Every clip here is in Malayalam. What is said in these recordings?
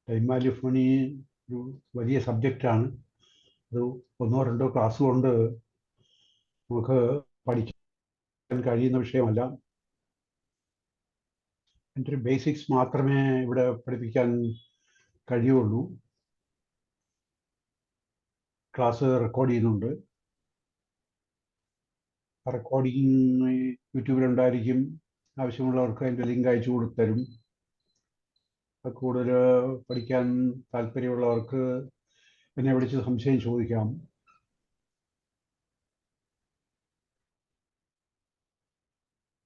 ടൈം വാല്യൂ ഓഫ് മണി ഒരു വലിയ സബ്ജക്റ്റാണ്. അത് ഒന്നോ രണ്ടോ ക്ലാസ് കൊണ്ട് നമുക്ക് പഠിക്കാൻ കഴിയുന്ന വിഷയമല്ല. എൻ്റെ ഒരു ബേസിക്സ് മാത്രമേ ഇവിടെ പഠിപ്പിക്കാൻ കഴിയുള്ളൂ. ക്ലാസ് റെക്കോർഡ് ചെയ്യുന്നുണ്ട്. റെക്കോർഡിങ് യൂട്യൂബിലുണ്ടായിരിക്കും. ആവശ്യമുള്ളവർക്ക് അതിൻ്റെ ലിങ്ക് അയച്ചു കൊടുത്തരും. കൂടുതൽ പഠിക്കാൻ താല്പര്യമുള്ളവർക്ക് എന്നെ വിളിച്ച് സംശയം ചോദിക്കാം.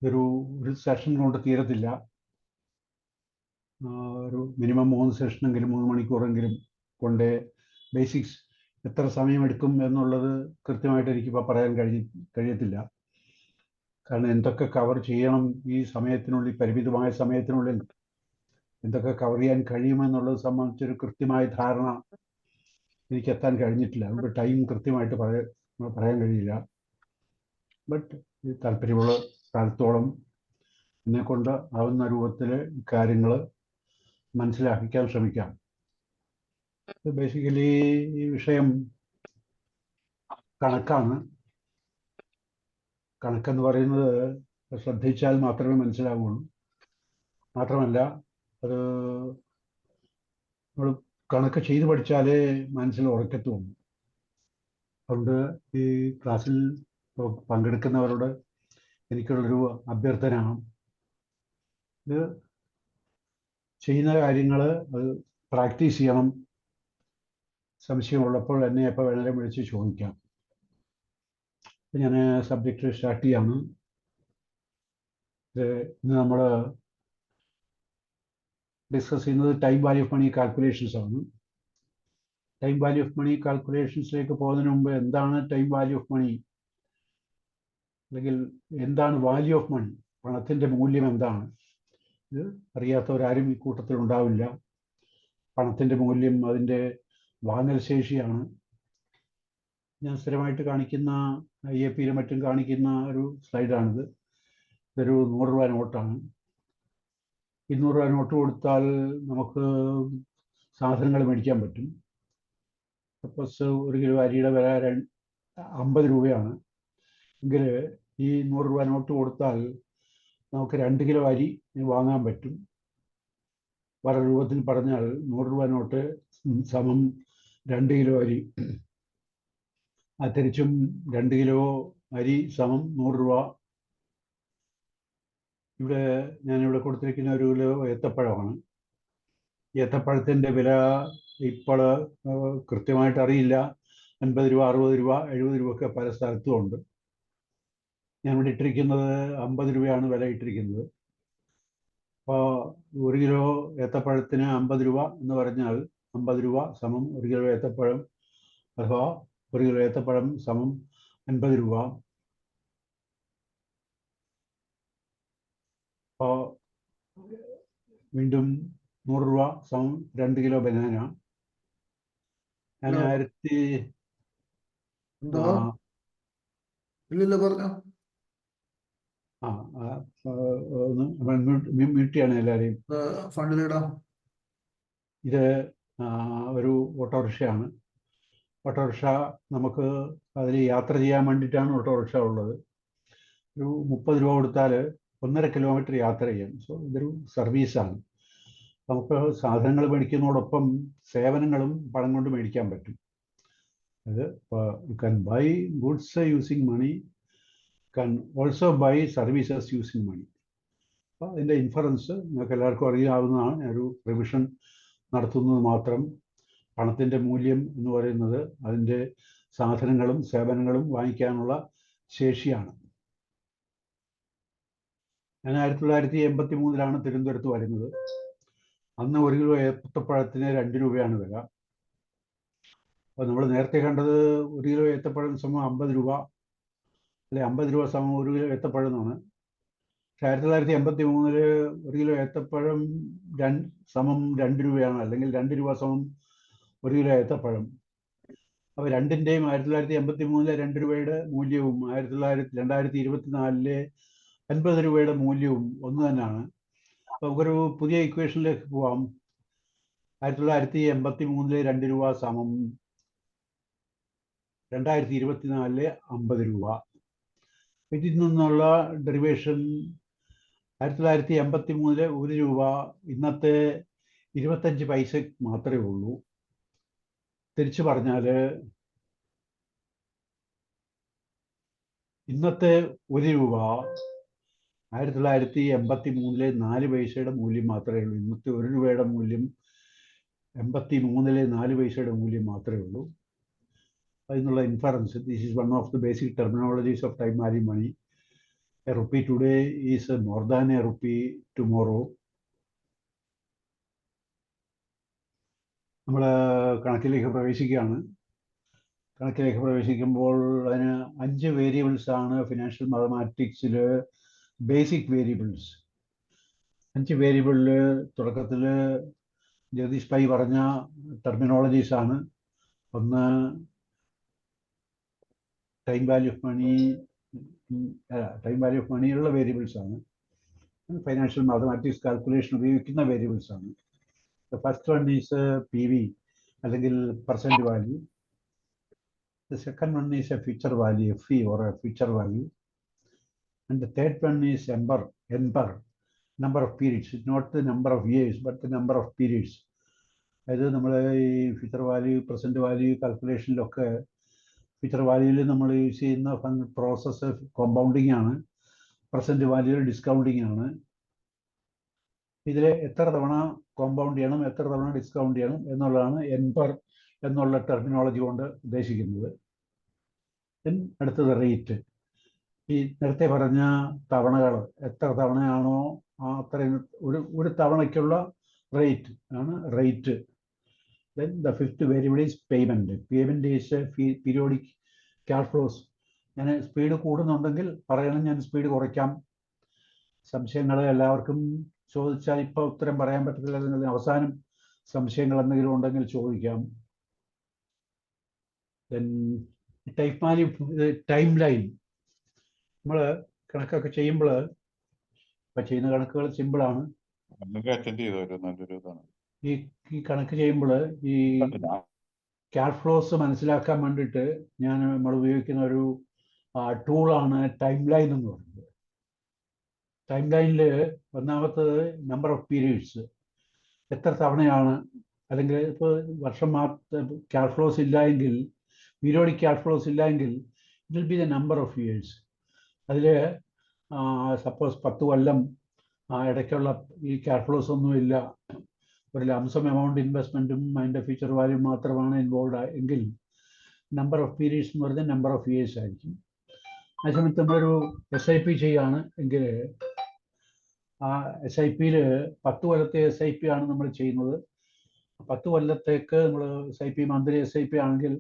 ഒരു സെഷൻ കൊണ്ട് തീരത്തില്ല. ഒരു മിനിമം 3 സെഷനെങ്കിലും 3 മണിക്കൂറെങ്കിലും കൊണ്ട് ബേസിക്സ് എത്ര സമയമെടുക്കും എന്നുള്ളത് കൃത്യമായിട്ട് എനിക്കിപ്പോൾ പറയാൻ കഴിയത്തില്ല. കാരണം എന്തൊക്കെ കവർ ചെയ്യണം ഈ സമയത്തിനുള്ളിൽ, പരിമിതമായ സമയത്തിനുള്ളിൽ എന്തൊക്കെ കവർ ചെയ്യാൻ കഴിയുമെന്നുള്ളത് സംബന്ധിച്ചൊരു കൃത്യമായ ധാരണ എനിക്ക് എത്താൻ കഴിഞ്ഞിട്ടില്ല. അതുകൊണ്ട് ടൈം കൃത്യമായിട്ട് പറയാൻ കഴിയില്ല. ബട്ട് താല്പര്യമുള്ള കാലത്തോളം എന്നെക്കൊണ്ട് ആവുന്ന രൂപത്തിൽ കാര്യങ്ങൾ മനസ്സിലാക്കിക്കാൻ ശ്രമിക്കാം. ബേസിക്കലി ഈ വിഷയം കണക്കാണ്. കണക്കെന്ന് പറയുന്നത് ശ്രദ്ധിച്ചാൽ മാത്രമേ മനസ്സിലാവുള്ളൂ. മാത്രമല്ല അത് നമ്മൾ കണക്ക് ചെയ്ത് പഠിച്ചാലേ മനസ്സിൽ ഉറക്കത്തുള്ളൂ. അതുകൊണ്ട് ഈ ക്ലാസ്സിൽ പങ്കെടുക്കുന്നവരോട് എനിക്കുള്ളൊരു അഭ്യർത്ഥന, ഇത് ചെയ്യുന്ന കാര്യങ്ങൾ അത് പ്രാക്ടീസ് ചെയ്യണം. സംശയമുള്ളപ്പോൾ എന്നെ എപ്പോൾ വേണമെങ്കിലും വിളിച്ച് ചോദിക്കാം. ഞാൻ സബ്ജക്റ്റ് സ്റ്റാർട്ട് ചെയ്യാണ്. ഇന്ന് നമ്മൾ ഡിസ്കസ് ചെയ്യുന്നത് time value of money calculations ആണ്. ടൈം വാല്യൂ ഓഫ് മണി കാൽക്കുലേഷൻസിലേക്ക് പോകുന്നതിന് മുമ്പ് എന്താണ് ടൈം വാല്യൂ ഓഫ് മണി, അല്ലെങ്കിൽ എന്താണ് വാല്യൂ ഓഫ് മണി, പണത്തിൻ്റെ മൂല്യം എന്താണ്, ഇത് അറിയാത്തവരാരും ഈ കൂട്ടത്തിൽ ഉണ്ടാവില്ല. പണത്തിൻ്റെ മൂല്യം അതിൻ്റെ വാങ്ങൽ ശേഷിയാണ്. ഞാൻ സ്ഥിരമായിട്ട് കാണിക്കുന്ന IAP മറ്റും കാണിക്കുന്ന ഒരു സ്ലൈഡാണിത്. ഇതൊരു 100 രൂപ നോട്ടാണ്. 200 രൂപ നോട്ട് കൊടുത്താൽ നമുക്ക് സാധനങ്ങൾ മേടിക്കാൻ പറ്റും. സപ്പോസ് 1 കിലോ അരിയുടെ വില 50 രൂപയാണ് എങ്കിൽ ഈ 100 രൂപ നോട്ട് കൊടുത്താൽ നമുക്ക് 2 കിലോ അരി വാങ്ങാൻ പറ്റും. വേറെ രൂപത്തിൽ പറഞ്ഞാൽ 100 രൂപ നോട്ട് സമം 2 കിലോ അരി. തിരിച്ചും 2 കിലോ അരി സമം 100 രൂപ. ഞാനിവിടെ കൊടുത്തിരിക്കുന്ന 1 കിലോ ഏത്തപ്പഴമാണ്. ഏത്തപ്പഴത്തിൻ്റെ വില ഇപ്പോൾ കൃത്യമായിട്ട് അറിയില്ല. 50 രൂപ, 60 രൂപ, 70 രൂപ ഒക്കെ പല സ്ഥലത്തും ഉണ്ട്. ഞാനിവിടെ ഇട്ടിരിക്കുന്നത് 50 രൂപയാണ് വില ഇട്ടിരിക്കുന്നത്. അപ്പോൾ 1 കിലോ ഏത്തപ്പഴത്തിന് 50 രൂപ എന്ന് പറഞ്ഞാൽ 50 രൂപ സമം 1 കിലോ ഏത്തപ്പഴം, അഥവാ 1 കിലോ ഏത്തപ്പഴം സമം 50 രൂപ. അപ്പോൾ വീണ്ടും 100 രൂപ സമം 2 കിലോ ബനാന. ഞാൻ മ്യൂട്ടിയാണ് എല്ലാവരെയും. ഇത് ഒരു ഓട്ടോറിക്ഷയാണ്. ഓട്ടോറിക്ഷ നമുക്ക് അതിൽ യാത്ര ചെയ്യാൻ വേണ്ടിയിട്ടാണ് ഓട്ടോറിക്ഷ ഉള്ളത്. ഒരു 30 രൂപ കൊടുത്താൽ 1.5 കിലോമീറ്റർ യാത്ര ചെയ്യാം. സോ ഇതൊരു സർവീസാണ്. നമുക്ക് സാധനങ്ങൾ മേടിക്കുന്നതോടൊപ്പം സേവനങ്ങളും പണം കൊണ്ട് മേടിക്കാൻ പറ്റും. അത് you can buy goods using money, can also buy services using money. അപ്പോൾ അതിൻ്റെ ഇൻഫറൻസ് നിങ്ങൾക്ക് എല്ലാവർക്കും അറിയാവുന്നതാണ്. ഞാനൊരു റിവിഷൻ നടത്തുന്നത് മാത്രം. പണത്തിൻ്റെ മൂല്യം എന്ന് പറയുന്നത് അതിൻ്റെ സാധനങ്ങളും സേവനങ്ങളും വാങ്ങിക്കാനുള്ള ശേഷിയാണ്. ഞാൻ 1983 തിരുവനന്തപുരത്ത് വരുന്നത്. അന്ന് 1 കിലോ ഏത്തപ്പഴത്തിന് 2 രൂപയാണ് വില. അപ്പോൾ നമ്മൾ നേരത്തെ കണ്ടത് 1 കിലോ ഏത്തപ്പഴം സമം 50 രൂപ, അല്ലെ 50 രൂപ സമം 1 കിലോ ഏത്തപ്പഴം എന്നാണ്. 1983 1 കിലോ ഏത്തപ്പഴം സമം 2 രൂപയാണ്, അല്ലെങ്കിൽ 2 രൂപ സമം 1 കിലോ ഏത്തപ്പഴം. അപ്പോൾ രണ്ടിൻ്റെയും 1983 2 രൂപയുടെ മൂല്യവും 2024 50 രൂപയുടെ മൂല്യവും ഒന്ന് തന്നെയാണ്. നമുക്കൊരു പുതിയ ഇക്വേഷനിലേക്ക് പോവാം. 1983 2 രൂപ സമം 2024 50 രൂപ. ഇതിൽ നിന്നുള്ള ഡെറിവേഷൻ 1983 1 രൂപ ഇന്നത്തെ 25 പൈസ മാത്രമേ ഉള്ളൂ. തിരിച്ചു പറഞ്ഞാൽ ഇന്നത്തെ 1 രൂപ 1983 4 പൈസയുടെ മൂല്യം മാത്രമേ ഉള്ളൂ. ഇന്നത്തെ 1 രൂപയുടെ മൂല്യം 83 4 പൈസയുടെ മൂല്യം മാത്രമേ ഉള്ളൂ. അതിനുള്ള inference, this is one of the basic terminologies of time value money. A rupee today is more than a rupee tomorrow. നമ്മൾ കണക്കിലേക്ക് പ്രവേശിക്കുകയാണ്. കണക്കിലേക്ക് പ്രവേശിക്കുമ്പോൾ അതിന് 5 വേരിയബിൾസ് ആണ് ഫിനാൻഷ്യൽ മാത്തമാറ്റിക്സിൽ ബേസിക് വേരിയബിൾസ്. 5 വേരിയബിളിൽ തുടക്കത്തിൽ ജഗദീഷ് ഭായി പറഞ്ഞ ടെർമിനോളജീസ് ആണ്. ഒന്ന് time value of money, time value of മണിയുള്ള വേരിയബിൾസ് ആണ്. ഫൈനാൻഷ്യൽ മാത്തമാറ്റിക്സ് കാൽക്കുലേഷൻ ഉപയോഗിക്കുന്ന വേരിയബിൾസ് ആണ്. The first one is PV അല്ലെങ്കിൽ percent value. The second one is a future value, FE or a future value. And the third one is NPER, number of periods, not the number of years but the number of periods. അതായത് നമ്മൾ ഈ ഫ്യൂച്ചർ വാല്യൂ പ്രസന്റ് വാല്യൂ കാൽക്കുലേഷനിലൊക്കെ ഫ്യൂച്ചർ വാല്യൂവിൽ നമ്മൾ യൂസ് ചെയ്യുന്ന പ്രോസസ്സ് കോമ്പൗണ്ടിങ് ആണ്, പ്രസന്റ് വാല്യൂവിൽ ഡിസ്കൗണ്ടിങ് ആണ്. ഇതിൽ എത്ര തവണ കോമ്പൗണ്ട് ചെയ്യണം, എത്ര തവണ ഡിസ്കൗണ്ട് ചെയ്യണം എന്നുള്ളതാണ് NPER എന്നുള്ള ടെർമിനോളജി കൊണ്ട് ഉദ്ദേശിക്കുന്നത്. അടുത്തത് റേറ്റ്. ഈ നേരത്തെ പറഞ്ഞ തവണകൾ എത്ര തവണയാണോ അത്രയും ഒരു തവണയ്ക്കുള്ള റേറ്റ് ആണ് rate. Then the fifth variable is payment. Payment is periodic cash flows. ഞാൻ സ്പീഡ് കൂടുന്നുണ്ടെങ്കിൽ പറയണം, ഞാൻ സ്പീഡ് കുറയ്ക്കാം. സംശയങ്ങൾ എല്ലാവർക്കും ചോദിച്ചാൽ ഇപ്പോൾ ഉത്തരം പറയാൻ പറ്റത്തില്ല. അവസാനം സംശയങ്ങൾ എന്തെങ്കിലും ഉണ്ടെങ്കിൽ ചോദിക്കാം. Type value, time line. നമ്മൾ കണക്കൊക്കെ ചെയ്യുമ്പോൾ ഇപ്പം ചെയ്യുന്ന കണക്കുകൾ സിമ്പിളാണ്. ഈ കണക്ക് ചെയ്യുമ്പോൾ ഈ ക്യാഷ് ഫ്ലോസ് മനസ്സിലാക്കാൻ വേണ്ടിയിട്ട് നമ്മൾ ഉപയോഗിക്കുന്ന ഒരു ടൂളാണ് ടൈം ലൈൻ എന്ന് പറയുന്നത്. ടൈം ലൈനിൽ ഒന്നാമത്തത് നമ്പർ ഓഫ് പീരീഡ്സ്, എത്ര തവണയാണ്. അല്ലെങ്കിൽ ഇപ്പോൾ വർഷം ക്യാഷ് ഫ്ലോസ് ഇല്ല എങ്കിൽ, പീരിയോഡിക് ക്യാഷ് ഫ്ലോസ് ഇല്ല എങ്കിൽ it will be the number of years. അതിൽ സപ്പോസ് 10 കൊല്ലം ഇടയ്ക്കുള്ള ഈ ക്യാഷ് ഫ്ലോസ് ഒന്നുമില്ല, ഒരു ലംസം എമൗണ്ട് ഇൻവെസ്റ്റ്മെൻറ്റും അതിൻ്റെ ഫ്യൂച്ചർ വാല്യൂ മാത്രമാണ് ഇൻവോൾവ് എങ്കിൽ നമ്പർ ഓഫ് പീരീഡ്സ് എന്ന് പറയുന്നത് നമ്പർ ഓഫ് ഇയേഴ്സ് ആയിരിക്കും. ആ സമയത്ത് നമ്മളൊരു SIP ചെയ്യുകയാണ് എങ്കിൽ ആ SIPയിൽ 10 കൊല്ലത്തെ SIP ആണ് നമ്മൾ ചെയ്യുന്നത്. 10 കൊല്ലത്തേക്ക് നമ്മൾ SIP മന്ത്ലി SIP ആണെങ്കിൽ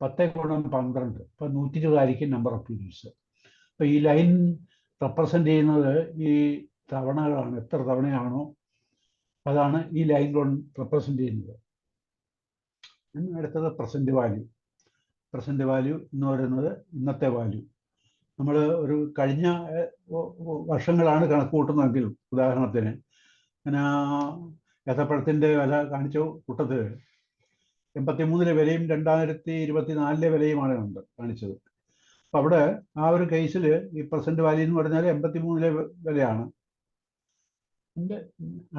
10 ഗുണം 12, ഇപ്പം 120 ആയിരിക്കും നമ്പർ ഓഫ് പീരീഡ്സ്. അപ്പോൾ ഈ ലൈൻ റെപ്രസെൻ്റ് ചെയ്യുന്നത് ഈ തവണകളാണ്, എത്ര തവണയാണോ അതാണ് ഈ ലൈൻ കൊണ്ട് റെപ്രസെൻ്റ് ചെയ്യുന്നത്. അടുത്തത് പ്രസൻറ്റ് വാല്യൂ. പ്രസൻറ്റ് വാല്യൂ എന്ന് പറയുന്നത് ഇന്നത്തെ വാല്യൂ. നമ്മൾ ഒരു കഴിഞ്ഞ വർഷങ്ങളാണ് കണക്ക് കൂട്ടുന്നതെങ്കിൽ, ഉദാഹരണത്തിന് ഞാൻ ഏത്തപ്പഴത്തിൻ്റെ വില കാണിച്ച കൂട്ടത്തിൽ 83 വിലയും 2024 വിലയുമാണ് കാണിച്ചത്. അപ്പം അവിടെ ആ ഒരു കേസിൽ ഈ പ്രസൻറ്റ് വാല്യൂ എന്ന് പറഞ്ഞാൽ 83 വിലയാണ്.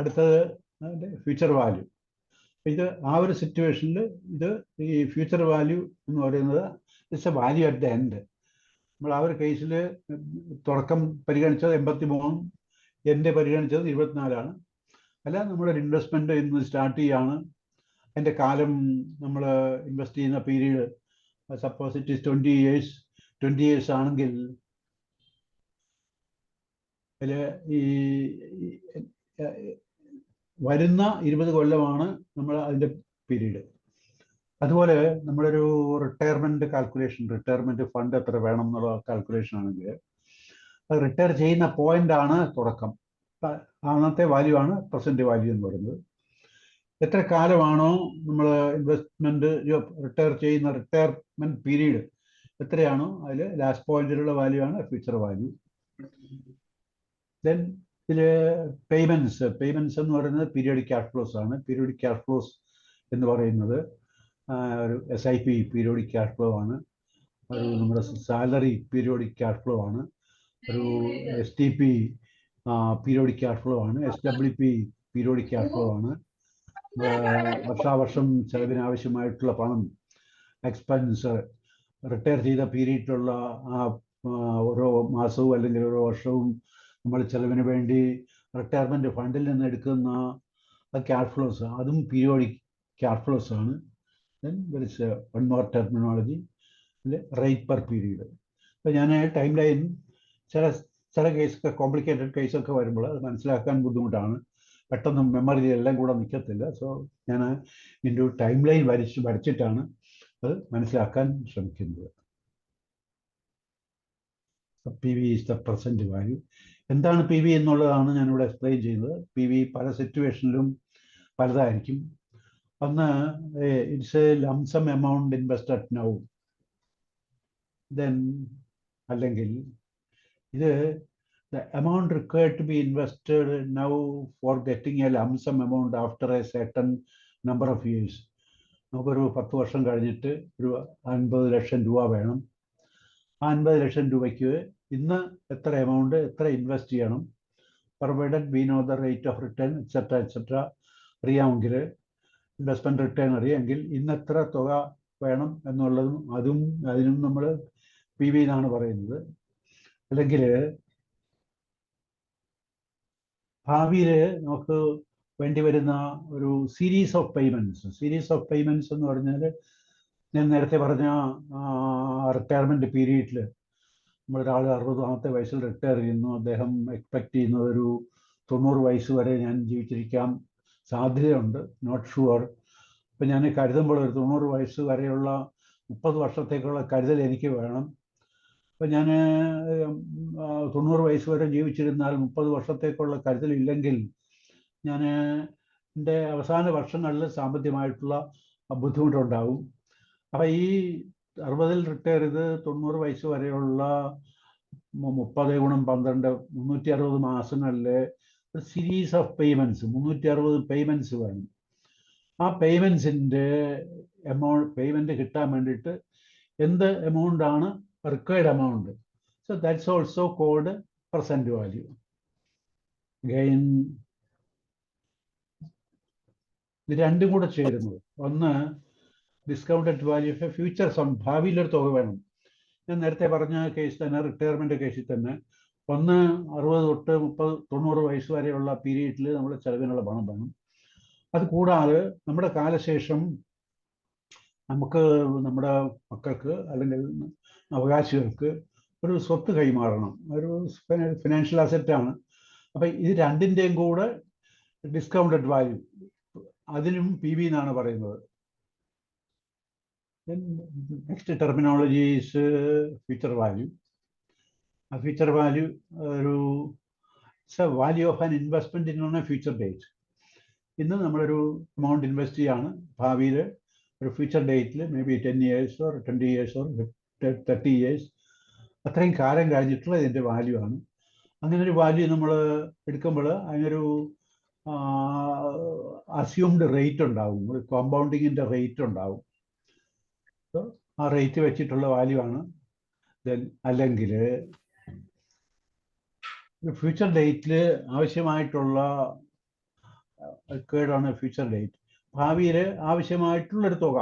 അടുത്തത് ഫ്യൂച്ചർ വാല്യൂ. ഇത് ആ ഒരു സിറ്റുവേഷനിൽ ഇത് ഈ ഫ്യൂച്ചർ വാല്യൂ എന്ന് പറയുന്നത് it's A value at the end. നമ്മൾ ആ ഒരു കേസിൽ തുടക്കം പരിഗണിച്ചത് 83, എൻ്റെ പരിഗണിച്ചത് 24. അല്ല, നമ്മളൊരു ഇൻവെസ്റ്റ്മെൻറ്റ് ഇന്ന് സ്റ്റാർട്ട് ചെയ്യുകയാണ്, അതിൻ്റെ കാലം നമ്മൾ ഇൻവെസ്റ്റ് ചെയ്യുന്ന period suppose it is 20 years ആണെങ്കിൽ അതിൽ ഈ വരുന്ന 20 കൊല്ലമാണ് നമ്മൾ അതിൻ്റെ പീരീഡ്. അതുപോലെ നമ്മളൊരു റിട്ടയർമെൻറ്റ് കാൽക്കുലേഷൻ, റിട്ടയർമെൻറ്റ് ഫണ്ട് എത്ര വേണം എന്നുള്ള കാൽക്കുലേഷൻ ആണെങ്കിൽ അത് റിട്ടയർ ചെയ്യുന്ന പോയിൻ്റാണ് തുടക്കം. അന്നത്തെ വാല്യൂ ആണ് പ്രസൻറ്റ് വാല്യൂ എന്ന് പറയുന്നത്. എത്ര കാലമാണോ നമ്മൾ ഇൻവെസ്റ്റ്മെൻറ്റ് റിട്ടയർ ചെയ്യുന്ന റിട്ടയർമെൻറ്റ് പീരീഡ് എത്രയാണോ അതിൽ ലാസ്റ്റ് പോയിന്റിലുള്ള വാല്യൂ ആണ് ഫ്യൂച്ചർ വാല്യൂ. ദെൻ ഇതിൽ പേയ്മെൻറ്റ്സ് എന്ന് പറയുന്നത് പീരിയോഡിക് ക്യാഷ് ഫ്ലോസ് ആണ്. പീരിയോഡിക് ക്യാഷ് ഫ്ലോസ് എന്ന് പറയുന്നത് ഒരു SIP പീരിയോഡിക് ക്യാഷ് ഫ്ലോ ആണ്, ഒരു നമ്മുടെ സാലറി പീരിയോഡിക് ക്യാഷ് ഫ്ലോ ആണ്, ഒരു STP പീരിയോഡിക് ക്യാഷ് ഫ്ലോ ആണ്, SWP പീരിയോഡിക് ക്യാഷ് ഫ്ലോ ആണ്. വർഷാവർഷം ചെലവിനാവശ്യമായിട്ടുള്ള പണം, എക്സ്പെൻസ്, റിട്ടയർ ചെയ്ത പീരീഡിലുള്ള ഓരോ മാസവും അല്ലെങ്കിൽ ഓരോ വർഷവും നമ്മൾ ചെലവിന് വേണ്ടി റിട്ടയർമെൻറ്റ് ഫണ്ടിൽ നിന്ന് എടുക്കുന്ന ക്യാഷ് ഫ്ലോസ്, അതും പീരിയോഡിക് ക്യാഷ് ഫ്ലോസ് ആണ്. Then there is one more terminology, rate per period. അപ്പോൾ ഞാൻ ടൈം ലൈൻ ചില കേസൊക്കെ കോംപ്ലിക്കേറ്റഡ് കേസൊക്കെ വരുമ്പോൾ അത് മനസ്സിലാക്കാൻ ബുദ്ധിമുട്ടാണ്, പെട്ടെന്ന് മെമ്മറിയിൽ എല്ലാം കൂടെ നിൽക്കത്തില്ല. സോ ഞാൻ ഇതിൻ്റെ ടൈം ലൈൻ വരച്ചിട്ടാണ് അത് മനസ്സിലാക്കാൻ ശ്രമിക്കുന്നത്. PV is the present value. എന്താണ് PV എന്നുള്ളതാണ് ഞാനിവിടെ എക്സ്പ്ലെയിൻ ചെയ്യുന്നത്. PV പല സിറ്റുവേഷനിലും പലതായിരിക്കും. ഒന്ന്, it's A lump sum amount invested now. Then അല്ലെങ്കിൽ ഇത് the amount required to be invested now for getting a lump sum amount after a certain number of years. നമുക്കൊരു 10 വർഷം കഴിഞ്ഞിട്ട് ഒരു 50 ലക്ഷം രൂപ വേണം. ആ 50 ലക്ഷം രൂപയ്ക്ക് ഇന്ന് എത്ര എമൗണ്ട്, എത്ര ഇൻവെസ്റ്റ് ചെയ്യണം, provided we know the rate of return etcetera അറിയാമെങ്കിൽ, ഇൻവെസ്റ്റ്മെൻറ്റ് റിട്ടേൺ അറിയാമെങ്കിൽ ഇന്ന് എത്ര തുക വേണം എന്നുള്ളതും അതിനും നമ്മൾ PV എന്നാണ് പറയുന്നത്. അല്ലെങ്കിൽ ഭാവിയിൽ നമുക്ക് വേണ്ടി വരുന്ന ഒരു സീരീസ് ഓഫ് പേയ്മെൻറ്റ്സ് എന്ന് പറഞ്ഞാൽ, ഞാൻ നേരത്തെ പറഞ്ഞ റിട്ടയർമെൻറ്റ് പീരീഡിൽ നമ്മളൊരാൾ 60 വയസ്സിൽ റിട്ടയർ ചെയ്യുന്നു, അദ്ദേഹം എക്സ്പെക്റ്റ് ചെയ്യുന്നത് ഒരു 90 വയസ്സ് വരെ ഞാൻ ജീവിച്ചിരിക്കാൻ സാധ്യതയുണ്ട്, നോട്ട് ഷുവർ. അപ്പം ഞാൻ കരുതുമ്പോൾ ഒരു 90 വയസ്സ് വരെയുള്ള 30 വർഷത്തേക്കുള്ള കരുതൽ എനിക്ക് വേണം. അപ്പം ഞാൻ 90 വയസ്സ് വരെ ജീവിച്ചിരുന്നാൽ 30 വർഷത്തേക്കുള്ള കരുതലില്ലെങ്കിൽ ഞാൻ എൻ്റെ അവസാന വർഷങ്ങളിൽ സാമ്പത്തികമായിട്ടുള്ള ബുദ്ധിമുട്ടുണ്ടാവും. അപ്പം ഈ 60 റിട്ടയർ ചെയ്ത് 90 വയസ്സ് വരെയുള്ള 30 × 12 360 മാസങ്ങളിൽ ഒരു സീരീസ് ഓഫ് പേയ്മെൻറ്റ്സ്, 360 പേയ്മെൻറ്റ്സ് വേണം. ആ പേയ്മെൻറ്റ് കിട്ടാൻ വേണ്ടിയിട്ട് എന്ത് എമൗണ്ടാണ് required amount. So that's also called present value. Again ഇത് രണ്ടും കൂടെ ചേരുന്നത്, ഒന്ന് discounted value of a future sum, ഭാവിയിലൊരു തുക വേണം. ഞാൻ നേരത്തെ പറഞ്ഞ കേസ് തന്നെ, റിട്ടയർമെൻറ്റ് കേസിൽ തന്നെ, ഒന്ന് 60 തൊട്ട് 90 വയസ്സ് വരെയുള്ള പീരീഡിൽ നമ്മൾ ചെലവിനുള്ള പണം വേണം. അത് കൂടാതെ നമ്മുടെ കാലശേഷം നമുക്ക് നമ്മുടെ മക്കൾക്ക് അല്ലെങ്കിൽ അവകാശികൾക്ക് ഒരു സ്വത്ത് കൈമാറണം, ഒരു ഫിനാൻഷ്യൽ അസറ്റാണ്. അപ്പം ഇത് രണ്ടിൻ്റെയും കൂടെ ഡിസ്കൗണ്ടഡ് വാല്യൂ, അതിനും PV എന്നാണ് പറയുന്നത്. Next terminology is future value. ആ ഫ്യൂച്ചർ വാല്യൂ ഒരു value of an investment in a future date. ഇന്ന് നമ്മളൊരു എമൗണ്ട് ഇൻവെസ്റ്റ് ചെയ്യാണ്, ഭാവിയിൽ ഒരു ഫ്യൂച്ചർ ഡേറ്റിൽ may be 10 years or 20 years or 30 years, അത്രയും കാലം കഴിഞ്ഞിട്ടുള്ള ഇതിൻ്റെ വാല്യൂ ആണ്. അങ്ങനെ ഒരു വാല്യൂ നമ്മൾ എടുക്കുമ്പോൾ അതിനൊരു അസ്യൂംഡ് റേറ്റ് ഉണ്ടാവും, ഒരു കോമ്പൗണ്ടിങ്ങിൻ്റെ റേറ്റ് ഉണ്ടാവും. ആ റേറ്റ് വെച്ചിട്ടുള്ള വാല്യൂ ആണ്. ദെൻ അല്ലെങ്കിൽ ഫ്യൂച്ചർ ഡേറ്റിൽ ആവശ്യമായിട്ടുള്ള റിക്വയർഡാണ് ഫ്യൂച്ചർ ഡേറ്റ്, ഭാവിയിൽ ആവശ്യമായിട്ടുള്ളൊരു തുക,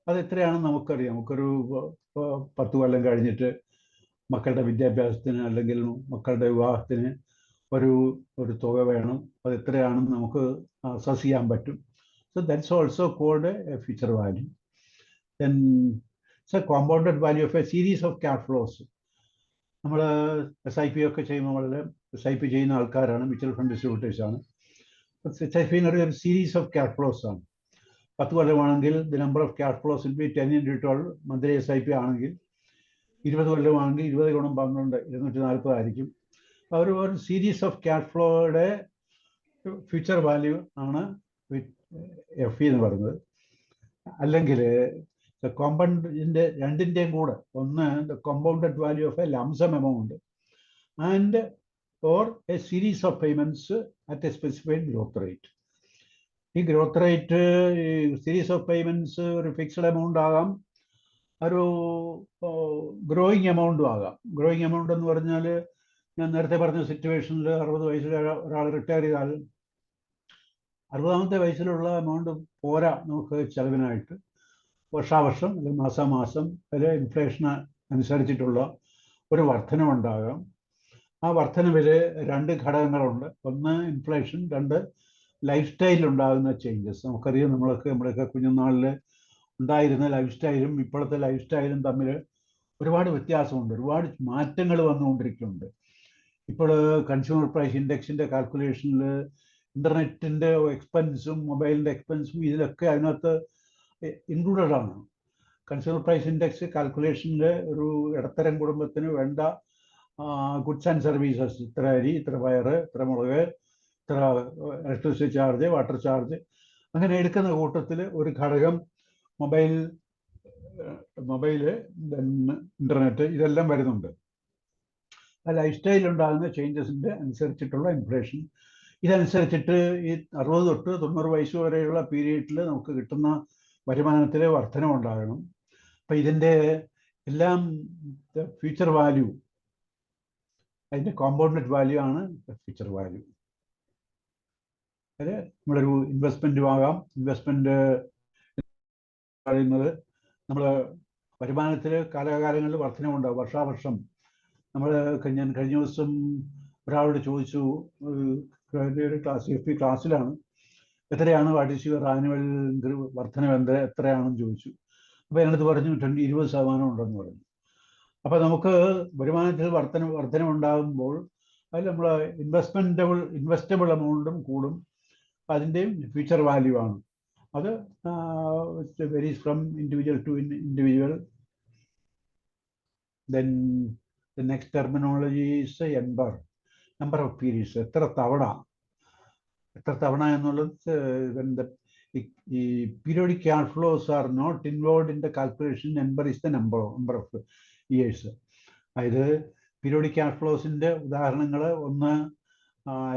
അത് എത്രയാണെന്ന് നമുക്കറിയാം. നമുക്കൊരു 10 കൊല്ലം കഴിഞ്ഞിട്ട് മക്കളുടെ വിദ്യാഭ്യാസത്തിന് അല്ലെങ്കിൽ മക്കളുടെ വിവാഹത്തിന് ഒരു തുക വേണം, അത് എത്രയാണെന്ന് നമുക്ക് അസസ് ചെയ്യാൻ പറ്റും. So that's also called a future value. Then it's a compounded value of a series of cash flows. നമ്മൾ SIP ഒക്കെ ചെയ്യുമ്പോൾ വളരെ SIP ചെയ്യുന്ന ആൾക്കാരാണ്, മ്യൂച്വൽ ഫണ്ട് ഡിസ്ട്രിബ്യൂട്ടേഴ്സാണ്. SIP എന്ന് പറയുന്ന ഒരു സീരീസ് ഓഫ് ക്യാഷ് ഫ്ലോസ് ആണ്. 10 കൊല്ലമാണെങ്കിൽ the number of cash flows will be 10 × 12. Monthly SIP ആണെങ്കിൽ 20 കൊല്ലമാണെങ്കിൽ 20 × 12 240 ആയിരിക്കും. ഒരു സീരീസ് ഓഫ് ക്യാഷ് ഫ്ലോയുടെ ഫ്യൂച്ചർ വാല്യൂ ആണ് FV എന്ന് പറയുന്നത്. അല്ലെങ്കിൽ കോമ്പൗണ്ടിൻ്റെ രണ്ടിൻ്റെയും കൂടെ, ഒന്ന് the compounded value of A lump sum amount and or a series of payments at a specified growth rate. ഈ growth rate series of payments ഒരു ഫിക്സഡ് എമൗണ്ട് ആകാം, ഒരു ഗ്രോയിങ് എമൗണ്ടും ആകാം. ഗ്രോയിങ് എമൗണ്ട് എന്ന് പറഞ്ഞാൽ ഞാൻ നേരത്തെ പറഞ്ഞ സിറ്റുവേഷനിൽ 60 വയസ്സിൽ ഒരാൾ റിട്ടയർ ചെയ്താൽ 60ാമത്തെ വയസ്സിലുള്ള എമൗണ്ട് പോരാ നമുക്ക് ചെലവിനായിട്ട്. വർഷാവർഷം അല്ലെങ്കിൽ മാസാമാസം അതിൽ ഇൻഫ്ലേഷന് അനുസരിച്ചിട്ടുള്ള ഒരു വർധനവുണ്ടാകാം. ആ വർധനവിൽ 2 ഘടകങ്ങളുണ്ട്. ഒന്ന് ഇൻഫ്ലേഷൻ, 2 ലൈഫ് സ്റ്റൈലിലുണ്ടാകുന്ന ചേഞ്ചസ്. നമുക്കറിയാം, നമ്മുടെയൊക്കെ കുഞ്ഞുനാളിൽ ഉണ്ടായിരുന്ന ലൈഫ് സ്റ്റൈലും ഇപ്പോഴത്തെ ലൈഫ് സ്റ്റൈലും തമ്മിൽ ഒരുപാട് വ്യത്യാസമുണ്ട്, ഒരുപാട് മാറ്റങ്ങൾ വന്നുകൊണ്ടിരിക്കുന്നുണ്ട്. ഇപ്പോൾ കൺസ്യൂമർ പ്രൈസ് ഇൻഡെക്സിൻ്റെ കാൽക്കുലേഷനിൽ ഇൻ്റർനെറ്റിൻ്റെ എക്സ്പെൻസും മൊബൈലിൻ്റെ എക്സ്പെൻസും ഇതിലൊക്കെ അതിനകത്ത് ഇൻക്ലൂഡഡ് ആണ്. കൺസ്യൂമർ പ്രൈസ് ഇൻഡെക്സ് കാൽക്കുലേഷനിൽ ഒരു ഇടത്തരം കുടുംബത്തിന് വേണ്ട ഗുഡ്സ് ആൻഡ് സർവീസസ്, ഇത്ര അരി, ഇത്ര പയറ്, ഇത്ര മുളക്, ഇത്ര ഇലക്ട്രിസിറ്റി ചാർജ്, വാട്ടർ ചാർജ്, അങ്ങനെ എടുക്കുന്ന കൂട്ടത്തിൽ ഒരു ഘടകം മൊബൈല്, ഇൻ്റർനെറ്റ്, ഇതെല്ലാം വരുന്നുണ്ട്. ആ ലൈഫ് സ്റ്റൈലുണ്ടാകുന്ന ചേഞ്ചസിൻ്റെ അനുസരിച്ചിട്ടുള്ള ഇൻഫ്ലേഷൻ. ഇതനുസരിച്ചിട്ട് ഈ 60 തൊട്ട് 90 വയസ്സ് വരെയുള്ള പീരീഡിൽ നമുക്ക് കിട്ടുന്ന വരുമാനത്തിലെ വർധനമുണ്ടാകണം. അപ്പം ഇതിൻ്റെ എല്ലാം ഫ്യൂച്ചർ വാല്യൂ, അതിൻ്റെ കോമ്പൗണ്ടഡ് വാല്യൂ ആണ് ഫ്യൂച്ചർ വാല്യൂ. അത് നമ്മളൊരു ഇൻവെസ്റ്റ്മെൻറ്റും ആകാം. ഇൻവെസ്റ്റ്മെൻറ്റ് പറയുന്നത് നമ്മൾ വരുമാനത്തിൽ കാലാകാലങ്ങളിൽ വർധനമുണ്ടാകും, വർഷാവർഷം. ഞാൻ കഴിഞ്ഞ ദിവസം ഒരാളോട് ചോദിച്ചു, ഒരു ക്ലാസ്സിലാണ്, എത്രയാണ് വാട്ട് ഈസ് യുവർ ആനുവൽ വർധനം എത്രയാണെന്ന് ചോദിച്ചു. അപ്പോൾ എന്നടുത്ത് പറഞ്ഞു 20% ഉണ്ടെന്ന് പറഞ്ഞു. അപ്പോൾ നമുക്ക് വരുമാനത്തിൽ വർധനം ഉണ്ടാകുമ്പോൾ അതിൽ നമ്മൾ ഇൻവെസ്റ്റബിൾ എമൗണ്ടും കൂടും, അതിൻ്റെയും ഫ്യൂച്ചർ വാല്യൂ ആണ്. അത് varies from individual to individual. Then the next terminology is number of periods. എത്ര തവണ എന്നുള്ളത്. ഈ periodic cash flows are not involve in the calculation. Number is the number of years. അതായത് പീരിയോഡിക് ക്യാഷ് ഫ്ലോസിൻ്റെ ഉദാഹരണങ്ങൾ: 1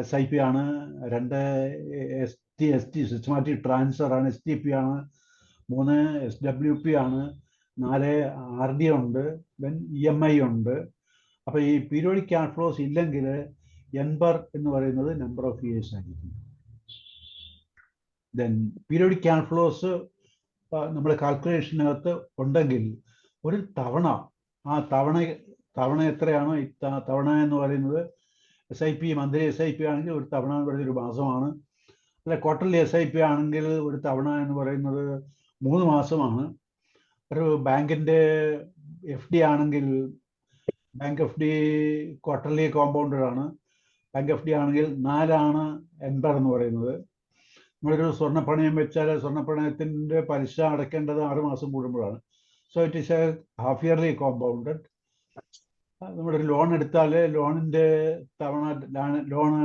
SIP ആണ്, 2 ST സിസ്റ്റമാറ്റിക് ട്രാൻസ്ഫർ ആണ്, STP ആണ്, 3 SWP ആണ്, 4 RD ഉണ്ട്, ദെൻ EMI ഉണ്ട്. അപ്പോൾ ഈ പീരിയോഡിക് ക്യാഷ് ഫ്ലോസ് ഇല്ലെങ്കിൽ NBER എന്ന് പറയുന്നത് നമ്പർ ഓഫ് ഇയേഴ്സ് ആയിരിക്കും. ദെൻ പീരിയോഡിക് ക്യാഷ് ഫ്ലോസ് നമ്മൾ കാൽക്കുലേഷനകത്ത് ഉണ്ടെങ്കിൽ ഒരു തവണ, ആ തവണ എത്രയാണോ, ഈ തവണ എന്ന് പറയുന്നത് SIP മന്ത്ലി SIP ആണെങ്കിൽ ഒരു തവണ എന്ന് പറയുന്നത് ഒരു മാസമാണ്. അല്ല ക്വാർട്ടർലി SIP ആണെങ്കിൽ ഒരു തവണ എന്ന് പറയുന്നത് 3 മാസമാണ്. ഒരു ബാങ്കിൻ്റെ FD ആണെങ്കിൽ ബാങ്ക് FD ക്വാർട്ടർലി കോമ്പൗണ്ടഡ് ആണ്. ബാങ്ക് FD ആണെങ്കിൽ 4 ആണ് NBER എന്ന് പറയുന്നത്. നമ്മളൊരു സ്വർണ്ണപ്പണയം വെച്ചാൽ സ്വർണ്ണപ്പണയത്തിൻ്റെ പലിശ അടയ്ക്കേണ്ടത് 6 മാസം കൂടുമ്പോഴാണ്. So it is A half yearly compounded. നമ്മളൊരു ലോൺ എടുത്താൽ ലോണിൻ്റെ ലോണ്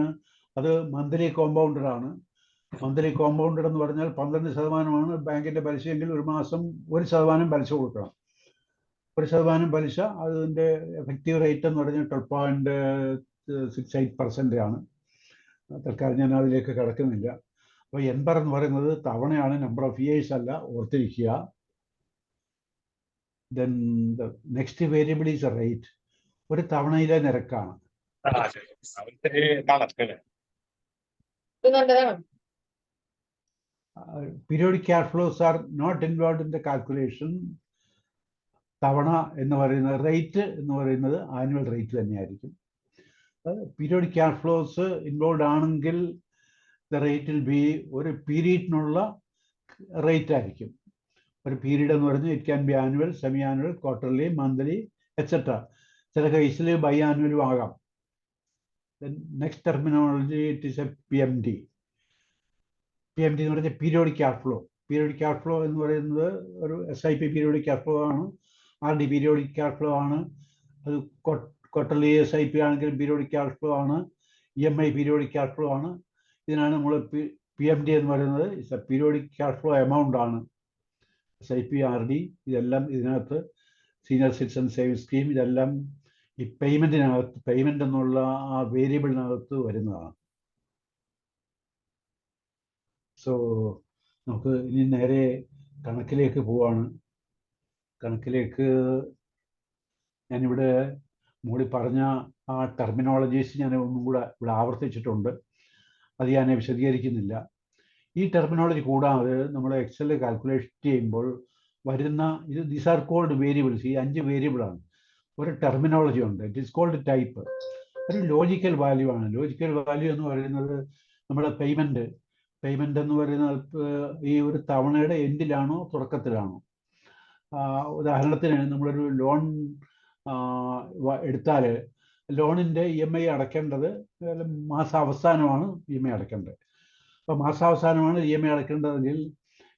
അത് മന്ത്ലി കോമ്പൗണ്ടഡ് ആണ്. മന്ത്ലി കോമ്പൗണ്ടഡ് എന്ന് പറഞ്ഞാൽ 12% ബാങ്കിൻ്റെ പലിശയെങ്കിൽ ഒരു മാസം 1% പലിശ കൊടുക്കണം. 1% പലിശ, അതിൻ്റെ എഫക്റ്റീവ് റേറ്റ് എന്ന് പറഞ്ഞാൽ 12.68% ആണ്. തൽക്കാലം ഞാൻ അതിലേക്ക് കിടക്കുന്നില്ല. അപ്പോൾ NBER എന്ന് പറയുന്നത് തവണയാണ്, നമ്പർ ഓഫ് ഇയേഴ്സ് അല്ല, ഓർത്തിരിക്കുക. Then the next variable is rate. ഒരു തവണയിലെ നിരക്കാണ്. Periodic cash flows are not involve in the calculation. തവണ എന്ന് പറയുന്നത്, റേറ്റ് എന്ന് പറയുന്നത് ആനുവൽ റേറ്റ് തന്നെയായിരിക്കും. പീരിയോഡിക് ക്യാഷ് ഫ്ലോസ് ഇൻവോൾവ് ആണെങ്കിൽ ദ റേറ്റ് വിൽ ബി ഒരു പീരീഡിനുള്ള റേറ്റ് ആയിരിക്കും. ഒരു പീരീഡ് എന്ന് പറഞ്ഞാൽ it can be annual, semi annual, quarterly, monthly etcetera. ചില കേസിൽ ബൈ ആനുവലും ആകാം. Next terminology it is a PMD. PMD എന്ന് പറഞ്ഞാൽ periodic cash flow. Periodic cash flow എന്ന് പറയുന്നത് ഒരു SIP പീരിയോഡിക് ക്യാഷ് ഫ്ലോ ആണ്, RD പീരിയോഡിക് ക്യാഷ് ഫ്ലോ ആണ്, അത് ക്വാർട്ടർലി SIP ആണെങ്കിൽ പീരിയോഡിക് ക്യാഷ് ഫ്ലോ ആണ്, EMI പീരിയോഡിക് ക്യാഷ് ഫ്ലോ ആണ്. ഇതിനാണ് നമ്മൾ PMD എന്ന് പറയുന്നത്. It's A periodic cash flow amount ആണ്. SIP, RD ഇതെല്ലാം ഇതിനകത്ത്, സീനിയർ സിറ്റിസൺ സേവിംഗ് സ്കീം, ഇതെല്ലാം ഈ പേയ്മെന്റ് എന്നുള്ള ആ വേരിയബിളിനകത്ത് വരുന്നതാണ്. സോ നമുക്ക് ഇനി നേരെ കണക്കിലേക്ക് പോവാണ്. കണക്കിലേക്ക് ഞാനിവിടെ മോളി പറഞ്ഞ ആ ടെർമിനോളജീസ് ഞാൻ ഒന്നും കൂടെ ഇവിടെ ആവർത്തിച്ചിട്ടുണ്ട്. അത് ഞാൻ വിശദീകരിക്കുന്നില്ല. ഈ ടെർമിനോളജി കൂടാതെ നമ്മൾ എക്സൽ കാൽക്കുലേറ്റ് ചെയ്യുമ്പോൾ വരുന്ന ദീസ് ആർ കോൾഡ് വേരിയബിൾസ്. ഈ 5 വേരിയബിളാണ്. ഒരു ടെർമിനോളജി ഉണ്ട്. It is called type. ഒരു ലോജിക്കൽ വാല്യൂ ആണ്. ലോജിക്കൽ വാല്യൂ എന്ന് പറയുന്നത് നമ്മുടെ പേയ്മെന്റ് എന്ന് പറയുന്നത് ഈ ഒരു തവണയുടെ എൻഡിലാണോ തുടക്കത്തിലാണോ. ഉദാഹരണത്തിന് നമ്മളൊരു ലോൺ എടുത്താൽ ലോണിൻ്റെ EMI അടയ്ക്കേണ്ടത് മാസാവസാനമാണ് EMI അടയ്ക്കേണ്ടത്. അപ്പോൾ മാസാവസാനമാണ് EMI അടയ്ക്കേണ്ടതെങ്കിൽ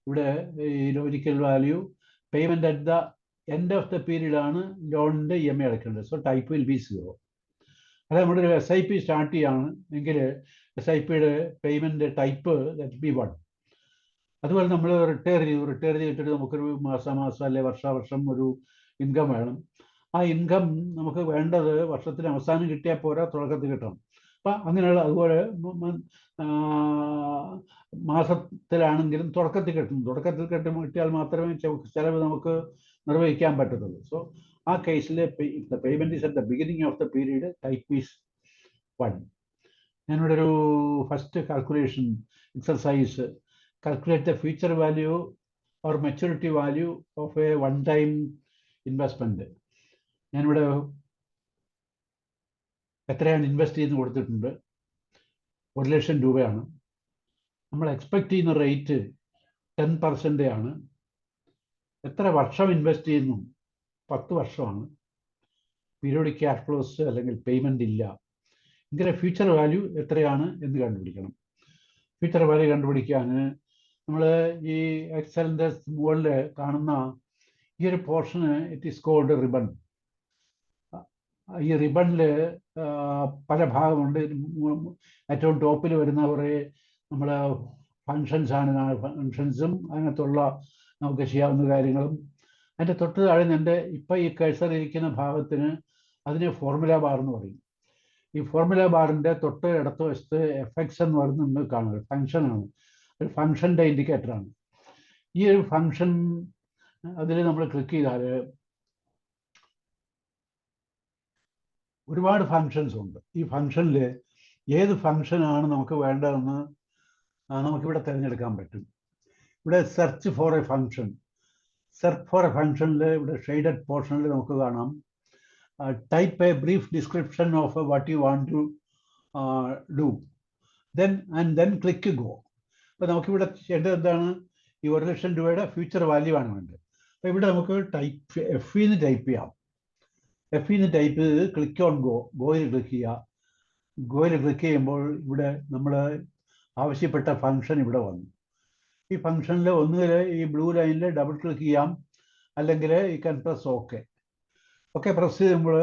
ഇവിടെ ഈ logical value payment at the end of the period ആണ് ലോണിൻ്റെ EMI അടയ്ക്കേണ്ടത്. So type will be 0. അതായത് നമ്മുടെ ഒരു SIP സ്റ്റാർട്ട് ചെയ്യാണ് എങ്കിൽ SIPയുടെ പേയ്മെന്റ് ടൈപ്പ് ദാറ്റ് ബി 1. അതുപോലെ നമ്മൾ റിട്ടയർ ചെയ്തിട്ട് നമുക്കൊരു മാസം അല്ലെ വർഷം ഒരു ഇൻകം വേണം. ആ ഇൻകം നമുക്ക് വേണ്ടത് വർഷത്തിന് അവസാനം കിട്ടിയാൽ പോരാ, തുടക്കത്തിൽ കിട്ടണം. അപ്പം അങ്ങനെയുള്ള അതുപോലെ മാസത്തിലാണെങ്കിലും തുടക്കത്തിൽ കിട്ടിയാൽ മാത്രമേ ചിലവ് നമുക്ക് നിർവഹിക്കാൻ പറ്റത്തുള്ളൂ. സോ ആ കേസിൽ payment is at the beginning of the period, type is 1. ഞാനിവിടെ ഒരു first calculation exercise, calculate the future value or maturity value of a one-time investment. ഞാനിവിടെ എത്രയാണ് ഇൻവെസ്റ്റ് ചെയ്ത് കൊടുത്തിട്ടുണ്ട്? 1,00,000 രൂപയാണ്. നമ്മൾ എക്സ്പെക്ട് ചെയ്യുന്ന റേറ്റ് 10% ആണ്. എത്ര വർഷം ഇൻവെസ്റ്റ് ചെയ്യുന്നു? 10 വർഷമാണ്. പീരിയോഡിക് ക്യാഷ് ഫ്ലോസ് അല്ലെങ്കിൽ പേയ്മെന്റ് ഇല്ല. ഇങ്ങനെ ഫ്യൂച്ചർ വാല്യൂ എത്രയാണ് എന്ന് കണ്ടുപിടിക്കണം. ഫ്യൂച്ചർ വാല്യൂ കണ്ടുപിടിക്കാൻ നമ്മൾ ഈ എക്സലിൻ്റെ മുകളിൽ കാണുന്ന ഈ ഒരു പോർഷന് ഇറ്റ് ഈസ് കോൾഡ് റിബൺ. ഈ റിബണിൽ പല ഭാഗമുണ്ട്. ഏറ്റവും ടോപ്പിൽ വരുന്ന കുറേ നമ്മളെ ഫങ്ഷൻസും അതിനകത്തുള്ള നമുക്ക് ചെയ്യാവുന്ന കാര്യങ്ങളും, അതിൻ്റെ തൊട്ട് താഴെ എൻ്റെ ഇപ്പം ഈ കഴ്സർ ഇരിക്കുന്ന ഭാഗത്തിന് അതിന് ഫോർമുല ബാർ എന്ന് പറയും. ഈ ഫോർമുല ബാറിൻ്റെ തൊട്ട് ഇടത്ത് വശത്ത് FX എന്ന് പറയുന്നത് നമ്മൾ കാണുന്നത് ഫങ്ഷനാണ്. ഒരു ഫങ്ഷൻ്റെ ഇൻഡിക്കേറ്ററാണ്. ഈ ഒരു ഫങ്ഷൻ അതിൽ നമ്മൾ ക്ലിക്ക് ചെയ്താൽ ഒരുപാട് ഫങ്ഷൻസ് ഉണ്ട്. ഈ ഫങ്ഷനിൽ ഏത് ഫങ്ഷനാണ് നമുക്ക് വേണ്ടതെന്ന് നമുക്കിവിടെ തിരഞ്ഞെടുക്കാൻ പറ്റും. ഇവിടെ സെർച്ച് ഫോർ എ ഫങ്ഷൻ. ഫങ്ഷനിൽ ഇവിടെ ഷെയ്ഡഡ് പോർഷനിൽ നമുക്ക് കാണാം type a brief description of what you want to do then click go. അപ്പോൾ നമുക്കിവിടെ ചെയ്യേണ്ടത് എന്താണ്? ഈ 1,00,000 രൂപയുടെ ഫ്യൂച്ചർ വാല്യൂ ആണ് വേണ്ടത്. അപ്പോൾ ഇവിടെ നമുക്ക് FE ടൈപ്പ് ചെയ്യാം. FE ടൈപ്പ് ചെയ്ത് ക്ലിക്ക് ഓൺ ഗോയിൽ ക്ലിക്ക് ചെയ്യുക. ഗോയിൽ ക്ലിക്ക് ചെയ്യുമ്പോൾ ഇവിടെ നമ്മൾ ആവശ്യപ്പെട്ട ഫങ്ഷൻ ഇവിടെ വന്നു. ഈ ഫങ്ഷനിൽ ഒന്നുകിൽ ഈ ബ്ലൂ ലൈനിൽ ഡബിൾ ക്ലിക്ക് ചെയ്യാം, അല്ലെങ്കിൽ ഈ ക്യാൻ പ്രസ് ഓക്കെ പ്രസ് ചെയ്യുമ്പോൾ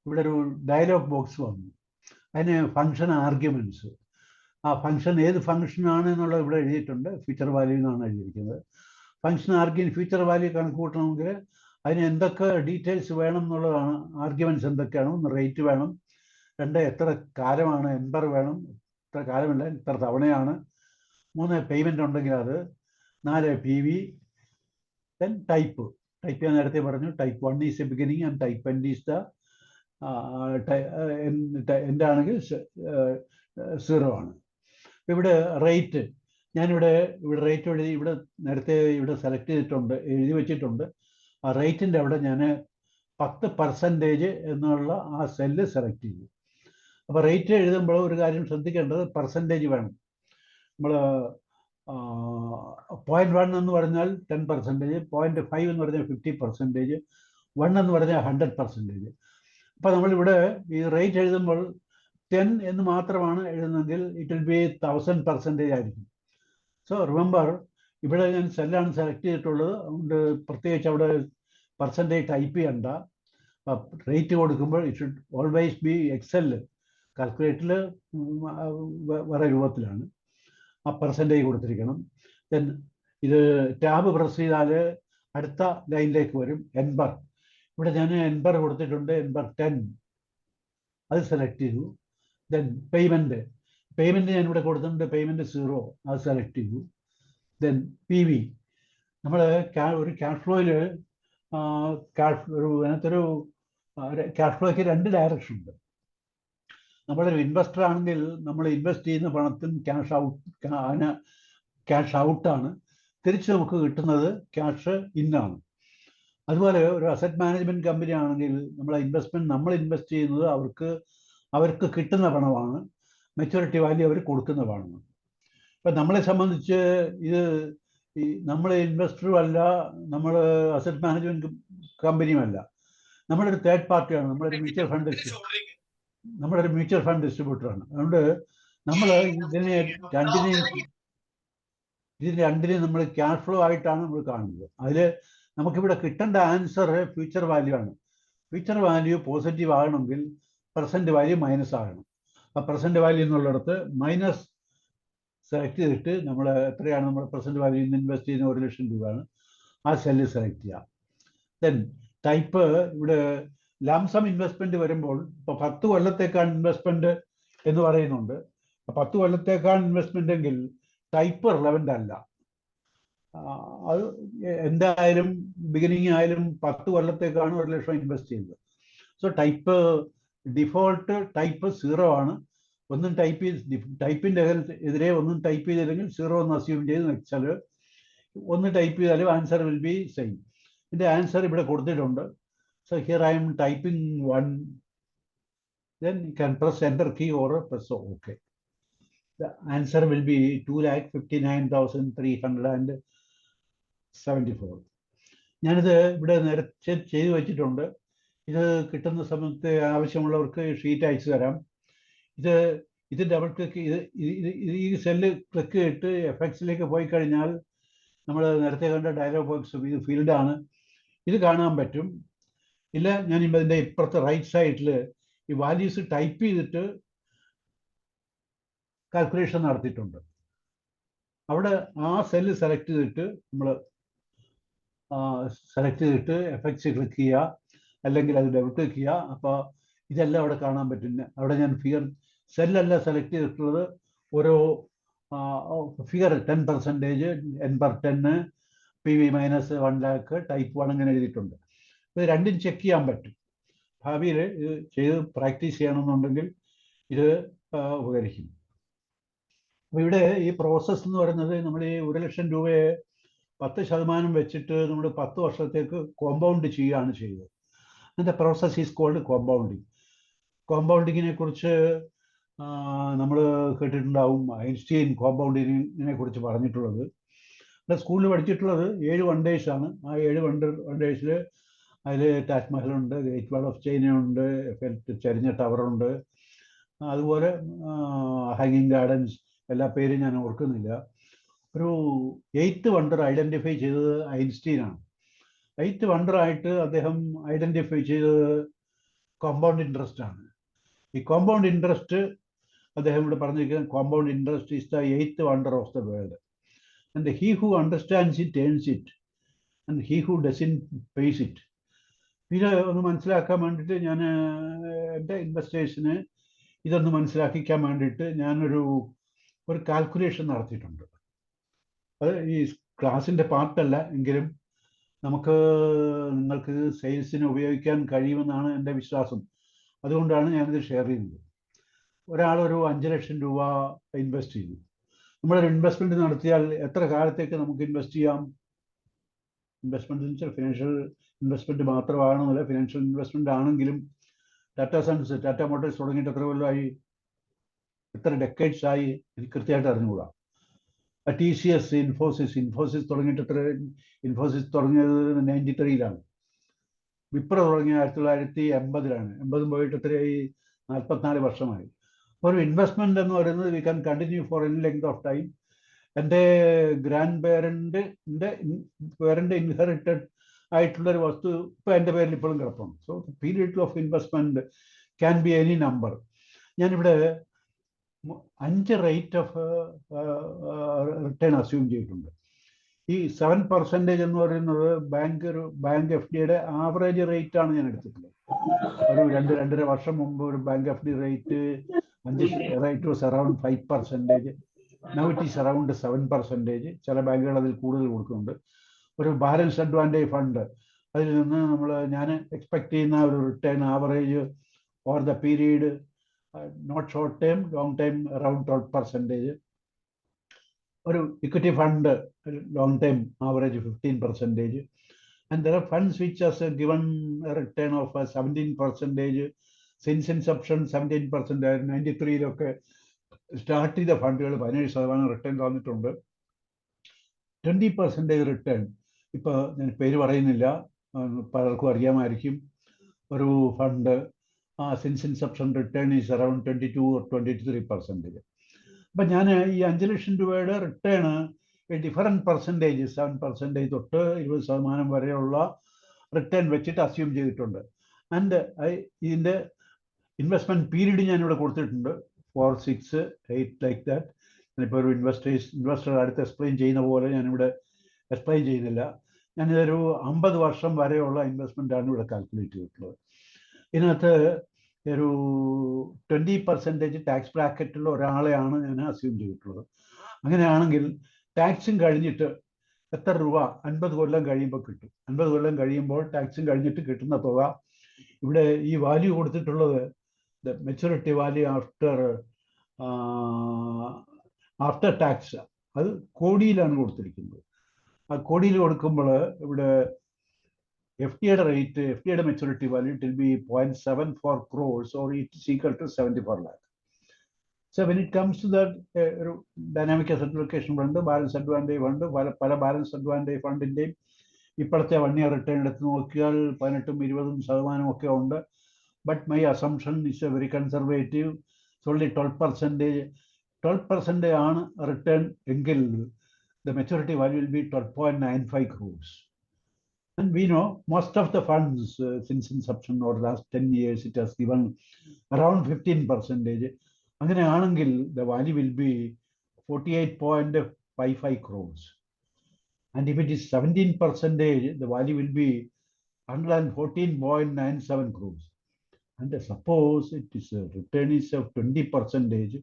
ഇവിടെ ഒരു ഡയലോഗ് ബോക്സ് വന്നു. അതിന് ഫങ്ഷൻ ആർഗ്യുമെന്റ്സ്, ആ ഫങ്ഷൻ ഏത് ഫങ്ഷനാണ് എന്നുള്ളത് ഇവിടെ എഴുതിയിട്ടുണ്ട്. ഫ്യൂച്ചർ വാല്യൂ എന്നാണ് എഴുതിയിരിക്കുന്നത്. ഫങ്ഷൻ ഫ്യൂച്ചർ വാല്യൂ കണക്ക് കൂട്ടണമെങ്കിൽ അതിന് എന്തൊക്കെ ഡീറ്റെയിൽസ് വേണം എന്നുള്ളതാണ്. ആർഗ്യുമെന്റ്സ് എന്തൊക്കെയാണ്? 1 റേറ്റ് വേണം, 2 എത്ര കാലമാണ്, എൻബർ വേണം, എത്ര കാലമില്ല എത്ര തവണയാണ്, 3 പേയ്മെന്റ് ഉണ്ടെങ്കിൽ അത്, 4 PV, then ടൈപ്പ് ഞാൻ നേരത്തെ പറഞ്ഞു type 1 is a beginning and type end is the എന്താണെങ്കിൽ 0 ആണ്. ഇവിടെ റേറ്റ് ഞാനിവിടെ റേറ്റ് എഴുതി, ഇവിടെ നേരത്തെ ഇവിടെ സെലക്ട് ചെയ്തിട്ടുണ്ട്, എഴുതി വെച്ചിട്ടുണ്ട്. ആ റേറ്റിൻ്റെ അവിടെ ഞാൻ 10% എന്നുള്ള ആ സെല്ല് സെലക്ട് ചെയ്തു. അപ്പോൾ റേറ്റ് എഴുതുമ്പോൾ ഒരു കാര്യം ശ്രദ്ധിക്കേണ്ടത് പെർസെൻറ്റേജ് വേണം. നമ്മൾ 0.1 എന്ന് പറഞ്ഞാൽ 10%, 0.5 എന്ന് പറഞ്ഞാൽ 50%, 1 എന്ന് പറഞ്ഞാൽ 100%. അപ്പോൾ നമ്മളിവിടെ ഈ റേറ്റ് എഴുതുമ്പോൾ 10 എന്ന് മാത്രമാണ് എഴുതുന്നതെങ്കിൽ ഇറ്റ് വിൽ ബി 1000% ആയിരിക്കും. സോ റിമെമ്പർ, ഇവിടെ ഞാൻ സെല്ലാണ് സെലക്ട് ചെയ്തിട്ടുള്ളത്, അതുകൊണ്ട് പ്രത്യേകിച്ച് അവിടെ പെർസെൻറ്റേജ് ടൈപ്പ് ചെയ്യണ്ട. റേറ്റ് കൊടുക്കുമ്പോൾ it should always be excel. കാൽക്കുലേറ്ററിൽ വേറെ രൂപത്തിലാണ് ആ പെർസെൻറ്റേജ് കൊടുത്തിരിക്കണം. ദെൻ ഇത് ടാബ് പ്രസ് ചെയ്താൽ അടുത്ത ലൈനിലേക്ക് വരും, എൻബർ. ഇവിടെ ഞാൻ എൻബർ കൊടുത്തിട്ടുണ്ട്, എൻബർ 10 അത് സെലക്ട് ചെയ്തു. ദെൻ പേയ്മെൻറ്റ് ഞാനിവിടെ കൊടുത്തിട്ടുണ്ട്, പേയ്മെൻറ്റ് 0 അത് സെലക്ട് ചെയ്തു. ദെൻ PV നമ്മൾ ഒരു ക്യാഷ് ഫ്ലോയിൽ അതിനകത്തൊരു ക്യാഷ് ഫ്ലോയ്ക്ക് 2 ഡയറക്ഷൻ ഉണ്ട്. നമ്മളൊരു ഇൻവെസ്റ്റർ ആണെങ്കിൽ നമ്മൾ ഇൻവെസ്റ്റ് ചെയ്യുന്ന പണത്തിൽ ക്യാഷ് ഔട്ടാണ്, തിരിച്ച് നമുക്ക് കിട്ടുന്നത് ക്യാഷ് ഇന്നാണ്. അതുപോലെ ഒരു അസറ്റ് മാനേജ്മെന്റ് കമ്പനി ആണെങ്കിൽ നമ്മൾ ഇൻവെസ്റ്റ് ചെയ്യുന്നത് അവർക്ക് കിട്ടുന്ന പണമാണ്, മെച്യൂരിറ്റി വാല്യൂ അവർ കൊടുക്കുന്ന പണമാണ്. ഇപ്പം നമ്മളെ സംബന്ധിച്ച് നമ്മൾ ഇൻവെസ്റ്ററും അല്ല, നമ്മൾ അസറ്റ് മാനേജ്മെന്റ് കമ്പനിയും അല്ല, നമ്മളൊരു തേർഡ് പാർട്ടിയാണ്, നമ്മളൊരു മ്യൂച്വൽ ഫണ്ട് ഡിസ്ട്രിബ്യൂട്ടറാണ്. അതുകൊണ്ട് നമ്മൾ ഇതിന് രണ്ടിനെയും നമ്മൾ ക്യാഷ് ഫ്ലോ ആയിട്ടാണ് നമ്മൾ കാണുന്നത്. അതിൽ നമുക്കിവിടെ കിട്ടേണ്ട ആൻസർ ഫ്യൂച്ചർ വാല്യൂ ആണ്. ഫ്യൂച്ചർ വാല്യൂ പോസിറ്റീവ് ആകണമെങ്കിൽ പ്രസന്റ് വാല്യൂ മൈനസ് ആകണം. ആ പ്രസന്റ് വാല്യൂ എന്നുള്ളിടത്ത് മൈനസ് സെലക്ട് ചെയ്തിട്ട് നമ്മൾ എത്രയാണ് നമ്മൾ പ്രസന്റ് വാല്യൂ ഇൻവെസ്റ്റ് ചെയ്യുന്ന 1 ലക്ഷം രൂപയാണ്, ആ സെല്ല് സെലക്ട് ചെയ്യാം. ദെൻ ടൈപ്പ് ഇവിടെ ലാംസം ഇൻവെസ്റ്റ്മെന്റ് വരുമ്പോൾ ഇപ്പോൾ 10 കൊല്ലത്തേക്കാണ് ഇൻവെസ്റ്റ്മെന്റ് എന്ന് പറയുന്നുണ്ട്. 10 കൊല്ലത്തേക്കാണ് ഇൻവെസ്റ്റ്മെന്റ് എങ്കിൽ ടൈപ്പ് റിലവൻ്റ് അല്ല. അത് എന്തായാലും ബിഗിനിങ് ആയാലും 10 കൊല്ലത്തേക്കാണ് 1 ലക്ഷം ഇൻവെസ്റ്റ് ചെയ്യുന്നത്. സോ ഡിഫോൾട്ട് ടൈപ്പ് 0 ആണ്. ഒന്നും ടൈപ്പിന്റെ എതിരെ ഒന്നും ടൈപ്പ് ചെയ്തില്ലെങ്കിൽ 0 എന്ന് അസ്യൂം ചെയ്ത് വെച്ചാൽ ഒന്ന് ടൈപ്പ് ചെയ്താലും ആൻസർ വിൽ ബി സെയിം. ഇതിന്റെ ആൻസർ ഇവിടെ കൊടുത്തിട്ടുണ്ട്. So here I M typing 1, then you can press enter key or press OK. The answer will be 2,59,374. ഞാനിത് ഇവിടെ നേരത്തെ ചെയ്തു വെച്ചിട്ടുണ്ട്. ഇത് കിട്ടുന്ന സമയത്ത് ആവശ്യമുള്ളവർക്ക് ഷീറ്റ് അയച്ചു തരാം. ഇത് ഡബിൾ ക്ലിക്ക് ഈ സെല്ല് ക്ലിക്ക് ചെയ്തിട്ട് എഫക്ട്സിലേക്ക് പോയി കഴിഞ്ഞാൽ നമ്മൾ നേരത്തെ കണ്ട ഡയലോഗ് ബോക്സ് ഇത് ഫീൽഡാണ്, ഇത് കാണാൻ പറ്റും. ഇല്ല, ഞാൻ ഇതിൻ്റെ ഇപ്പുറത്തെ റൈറ്റ് സൈഡിൽ ഈ വാല്യൂസ് ടൈപ്പ് ചെയ്തിട്ട് കാൽക്കുലേഷൻ നടത്തിയിട്ടുണ്ട്. അവിടെ ആ സെല്ല് സെലക്ട് ചെയ്തിട്ട് എഫക്ട്സ് ക്ലിക്ക് ചെയ്യുക, അല്ലെങ്കിൽ അത് ഡബിൾ ക്ലിക്ക് ചെയ്യുക. അപ്പോൾ ഇതെല്ലാം അവിടെ കാണാൻ പറ്റും. അവിടെ ഞാൻ സെല്ലല്ല സെലക്ട് ചെയ്തിട്ടുള്ളത്, ഓരോ ഫിഗർ 10%, എൻബർ 10, PV -1 lakh, ടൈപ്പ് 1 അങ്ങനെ എഴുതിയിട്ടുണ്ട്. ഇത് രണ്ടും ചെക്ക് ചെയ്യാൻ പറ്റും. ഭാവിയിൽ ഇത് ചെയ്ത് പ്രാക്ടീസ് ചെയ്യണമെന്നുണ്ടെങ്കിൽ ഇത് ഉപകരിക്കും. അപ്പോൾ ഇവിടെ ഈ പ്രോസസ്സ് എന്ന് പറയുന്നത് നമ്മൾ ഈ 1 ലക്ഷം രൂപയെ 10% വെച്ചിട്ട് നമ്മൾ 10 വർഷത്തേക്ക് കോമ്പൗണ്ട് ചെയ്യുകയാണ് ചെയ്തത്. അതിൻ്റെ പ്രോസസ് ഈസ് കോൾഡ് കോമ്പൗണ്ടിങ്. കോമ്പൗണ്ടിങ്ങിനെ കുറിച്ച് നമ്മൾ കേട്ടിട്ടുണ്ടാവും. ഐൻസ്റ്റീൻ കോമ്പൗണ്ടിങ്ങിനെ കുറിച്ച് പറഞ്ഞിട്ടുള്ളത്. സ്കൂളിൽ പഠിച്ചിട്ടുള്ളത് 7 വണ്ടേഴ്സ് ആണ്. ആ 7 വണ്ടേഴ്സിൽ അതിൽ താജ്മഹലുണ്ട്, ഗ്രേറ്റ് വാൾ ഓഫ് ചൈനയുണ്ട്, ചരിഞ്ഞ ടവറുണ്ട്, അതുപോലെ ഹാങ്ങിങ് ഗാർഡൻസ്, എല്ലാ പേരും ഞാൻ ഓർക്കുന്നില്ല. ഒരു 8th വണ്ടർ ഐഡൻറ്റിഫൈ ചെയ്തത് ഐൻസ്റ്റീനാണ്. 8th വണ്ടറായിട്ട് അദ്ദേഹം ഐഡൻറ്റിഫൈ ചെയ്തത് കോമ്പൗണ്ട് ഇൻട്രസ്റ്റ് ആണ്. ഈ കോമ്പൗണ്ട് ഇൻട്രസ്റ്റ് അദ്ദേഹം ഇവിടെ പറഞ്ഞിരിക്കുന്നത്, compound interest is the 8th wonder of the world, and he who understands it earns it, and he who doesn't pays it. ഇത് ഒന്ന് മനസ്സിലാക്കാൻ വേണ്ടിയിട്ട് ഞാൻ എൻ്റെ ഇൻവെസ്റ്റേഴ്സിന് ഇതൊന്ന് മനസ്സിലാക്കിക്കാൻ വേണ്ടിയിട്ട് ഞാനൊരു കാൽക്കുലേഷൻ നടത്തിയിട്ടുണ്ട്. അത് ഈ ക്ലാസിൻ്റെ പാർട്ടല്ല എങ്കിലും നിങ്ങൾക്ക് സെയിൽസിന് ഉപയോഗിക്കാൻ കഴിയുമെന്നാണ് എൻ്റെ വിശ്വാസം. അതുകൊണ്ടാണ് ഞാനിത് ഷെയർ ചെയ്യുന്നത്. ഒരാളൊരു 5 ലക്ഷം രൂപ ഇൻവെസ്റ്റ് ചെയ്തു. നമ്മളൊരു ഇൻവെസ്റ്റ്മെൻറ്റ് നടത്തിയാൽ എത്ര കാലത്തേക്ക് നമുക്ക് ഇൻവെസ്റ്റ് ചെയ്യാം? ഇൻവെസ്റ്റ്മെൻറ്റ് എന്ന് വെച്ചാൽ ഫിനാൻഷ്യൽ ഇൻവെസ്റ്റ്മെൻറ്റ് മാത്രമാണെന്നല്ല, ഫിനാൻഷ്യൽ ഇൻവെസ്റ്റ്മെൻറ്റ് ആണെങ്കിലും ടാറ്റ മോട്ടോഴ്സ് തുടങ്ങിയിട്ട് എത്ര കൊല്ലമായി, എത്ര ഡെക്കേഡ്സ് ആയി എനിക്ക് കൃത്യമായിട്ട് അറിഞ്ഞുകൂടാ. TCS, ഇൻഫോസിസ് തുടങ്ങിയിട്ട് ഇൻഫോസിസ് തുടങ്ങിയത് 93-ലാണ്. വിപ്രോ തുടങ്ങിയ 1980-ലാണ്. 80 പോയിട്ട് എത്രയായി? 44 വർഷമായി. ഒരു ഇൻവെസ്റ്റ്മെന്റ് എന്ന് പറയുന്നത് we can continue for any length of time. എൻ്റെ ഗ്രാൻഡ് പേരൻ്റ് ഇൻഹെറിറ്റഡ് ആയിട്ടുള്ളൊരു വസ്തു ഇപ്പോൾ എൻ്റെ പേരിൽ ഇപ്പോഴും കിടപ്പുണ്ട്. So period of investment can be any number. ഞാനിവിടെ 5 റേറ്റ് ഓഫ് റിട്ടേൺ അസ്യൂം ചെയ്തിട്ടുണ്ട്. ഈ 7% എന്ന് പറയുന്നത് ബാങ്ക് എഫ് ഡിയുടെ ആവറേജ് റേറ്റ് ആണ് ഞാൻ എടുത്തിട്ടുള്ളത്. ഒരു 2-2.5 വർഷം മുമ്പ് ഒരു bank F D rate was around 5%. Now it is around 7%. ചില ബാങ്കുകൾ അതിൽ കൂടുതൽ കൊടുക്കുന്നുണ്ട്. ഒരു ബാലൻസ് അഡ്വാൻറ്റേജ് ഫണ്ട്, അതിൽ നിന്ന് ഞാൻ എക്സ്പെക്ട് ചെയ്യുന്ന ഒരു return average for the period, not short time, long time, around 12%. ഒരു equity fund long time average 15%, and there are funds which has given a return of 17% since inception. 17%. 93-ലൊക്കെ start ചെയ്ത ഫണ്ടുകൾ 17% റിട്ടേൺ തന്നിട്ടുണ്ട്. 20% റിട്ടേൺ ഇപ്പോൾ ഞാൻ പേര് പറയുന്നില്ല, പലർക്കും അറിയാമായിരിക്കും. ഒരു fund since inception return is around 22 or 23%. അപ്പം ഞാൻ ഈ 5 ലക്ഷം രൂപയുടെ റിട്ടേൺ ഡിഫറൻറ്റ് പെർസെൻറ്റേജ്, 7% തൊട്ട് 20% വരെയുള്ള റിട്ടേൺ വെച്ചിട്ട് അസ്യൂം ചെയ്തിട്ടുണ്ട്. ആൻഡ് ഇതിൻ്റെ ഇൻവെസ്റ്റ്മെൻറ്റ് പീരീഡ് ഞാനിവിടെ കൊടുത്തിട്ടുണ്ട്, 4, 6, 8 ലൈക്ക് ദാറ്റ്. ഞാനിപ്പോൾ ഒരു ഇൻവെസ്റ്റർ അടുത്ത് എക്സ്പ്ലെയിൻ ചെയ്യുന്ന പോലെ ഞാനിവിടെ എക്സ്പ്ലെയിൻ ചെയ്യുന്നില്ല. ഞാനിതൊരു 50 വർഷം വരെയുള്ള ഇൻവെസ്റ്റ്മെൻറ്റാണ് ഇവിടെ കാൽക്കുലേറ്റ് ചെയ്തിട്ടുള്ളത്. ഇതിനകത്ത് ഒരു 20% ടാക്സ് ബ്രാക്കറ്റിലുള്ള ഒരാളെയാണ് ഞാൻ അസ്യൂം ചെയ്തിട്ടുള്ളത്. അങ്ങനെയാണെങ്കിൽ ടാക്സും കഴിഞ്ഞിട്ട് എത്ര രൂപ 50 കൊല്ലം കഴിയുമ്പോൾ കിട്ടും? 50 കൊല്ലം കഴിയുമ്പോൾ ടാക്സും കഴിഞ്ഞിട്ട് കിട്ടുന്ന തുക, ഇവിടെ ഈ വാല്യൂ കൊടുത്തിട്ടുള്ളത് the maturity value after tax, അത് കോടിയിലാണ് കൊടുത്തിരിക്കുന്നത്. ആ കോടിയിൽ കൊടുക്കുമ്പോൾ ഇവിടെ എഫ് ഡിയുടെ റേറ്റ്, എഫ് ഡിയുടെ maturity value it will be 0.74 crores or it is equal to 74 lakh. So when it comes to that, ഒരു dynamic asset location fund, balance advantage fund, പല ബാലൻസ് അഡ്വാൻറ്റേജ് ഫണ്ടിൻ്റെയും ഇപ്പോഴത്തെ 1 year റിട്ടേൺ എടുത്ത് നോക്കിയാൽ 18-20% ഒക്കെ ഉണ്ട്. But my assumption is A very conservative. Only 12% ആണ് റിട്ടേൺ എങ്കിൽ the maturity value will be 12.95 crores. And we know most of the funds since inception or last 10 years, it has given around 15%. അങ്ങനെയാണെങ്കിൽ the value will be 48.55 crores. And if it is 17%, the value will be 114.97 crores. And suppose it is a return is of 20%,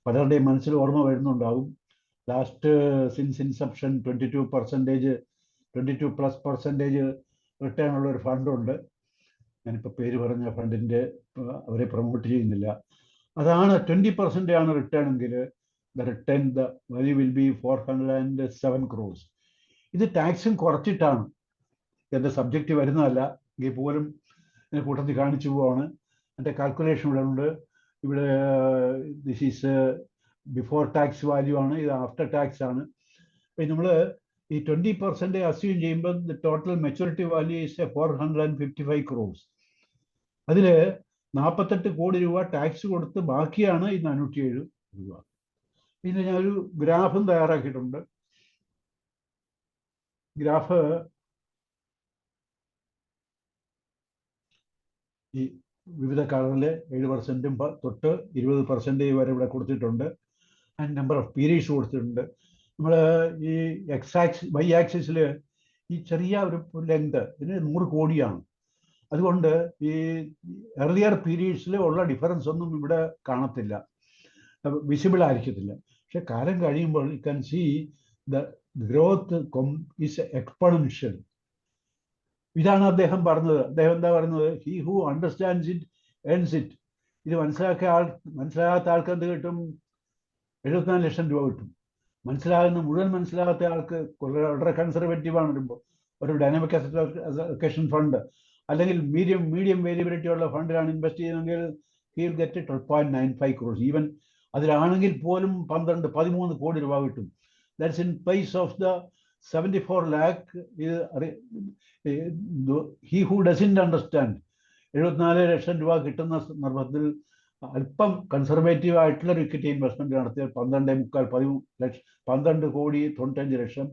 പലരുടെയും മനസ്സിൽ ഓർമ്മ വരുന്നുണ്ടാവും. ലാസ്റ്റ് സിൻസ് ഇൻസെപ്ഷൻ 22% റിട്ടേൺ ഉള്ള ഒരു ഫണ്ടുണ്ട്. ഞാനിപ്പോൾ പേര് പറഞ്ഞ ഫണ്ടിൻ്റെ അവരെ പ്രൊമോട്ട് ചെയ്യുന്നില്ല. അതാണ് 20% ആണ് റിട്ടേൺ എങ്കിൽ the value will be 407 crores. ഇത് ടാക്സും കുറച്ചിട്ടാണ്, എൻ്റെ സബ്ജക്റ്റ് വരുന്നതല്ല എങ്കിൽ പോലും ഇതിനെ കൂട്ടത്തിൽ കാണിച്ചു പോവാണ്. എൻ്റെ കാൽക്കുലേഷൻ ഇവിടെ ഉണ്ട്. ഇവിടെ this is before tax value ആണ്, ഇത് ആഫ്റ്റർ ടാക്സ് ആണ്. അപ്പം നമ്മൾ ഈ 20% അസ്യൂം ചെയ്യുമ്പോൾ total maturity value is 455 crores. അതിൽ 48 കോടി രൂപ ടാക്സ് കൊടുത്ത് ബാക്കിയാണ് ഈ 407 രൂപ. പിന്നെ ഞാനൊരു ഗ്രാഫും തയ്യാറാക്കിയിട്ടുണ്ട്. ഗ്രാഫ് ഈ വിവിധ കളറിൽ 7% തൊട്ട് 20% വരെ ഇവിടെ കൊടുത്തിട്ടുണ്ട്. ആൻഡ് നമ്പർ ഓഫ് പീരീഡ്സ് കൊടുത്തിട്ടുണ്ട്. നമ്മൾ ഈ വൈ ആക്സിസിൽ ഈ ചെറിയ ഒരു ലെങ്ത് ഇതിന് 100 കോടിയാണ്. അതുകൊണ്ട് ഈ എർലിയർ പീരീഡ്സിൽ ഉള്ള ഡിഫറൻസ് ഒന്നും ഇവിടെ കാണത്തില്ല, വിസിബിൾ ആയിരിക്കത്തില്ല. പക്ഷെ കാലം കഴിയുമ്പോൾ you can see the growth is exponential. ഇതാണ് അദ്ദേഹം പറഞ്ഞത്. അദ്ദേഹം എന്താ പറയുന്നത്? He who understands it earns it. ഇത് മനസ്സിലാകാത്ത ആൾക്ക് എന്ത് കിട്ടും? 74 ലക്ഷം രൂപ കിട്ടും. മുഴുവൻ മനസ്സിലാകാത്ത ആൾക്ക് വളരെ കൺസർവേറ്റീവാണ് ഒരു ഡൈനാമിക് അസറ്റ് അലൊക്കേഷൻ ഫണ്ട് അല്ലെങ്കിൽ മീഡിയം വേരിയബിലിറ്റി ഉള്ള ഫണ്ടിലാണ് ഇൻവെസ്റ്റ് ചെയ്യുന്നതെങ്കിൽ he will get 12.95 crores. Even അതിലാണെങ്കിൽ പോലും 12-13 കോടി രൂപ കിട്ടും. That's in place of the 74 lakh. He who doesn't understand 74 ലക്ഷം രൂപ കിട്ടുന്ന സന്ദർഭത്തിൽ അല്പം കൺസർവേറ്റീവ് ആയിട്ടുള്ള ഒരു ഇക്വിറ്റി ഇൻവെസ്റ്റ്മെന്റ് നടത്തിയാൽ 12 കോടി 95 ലക്ഷം.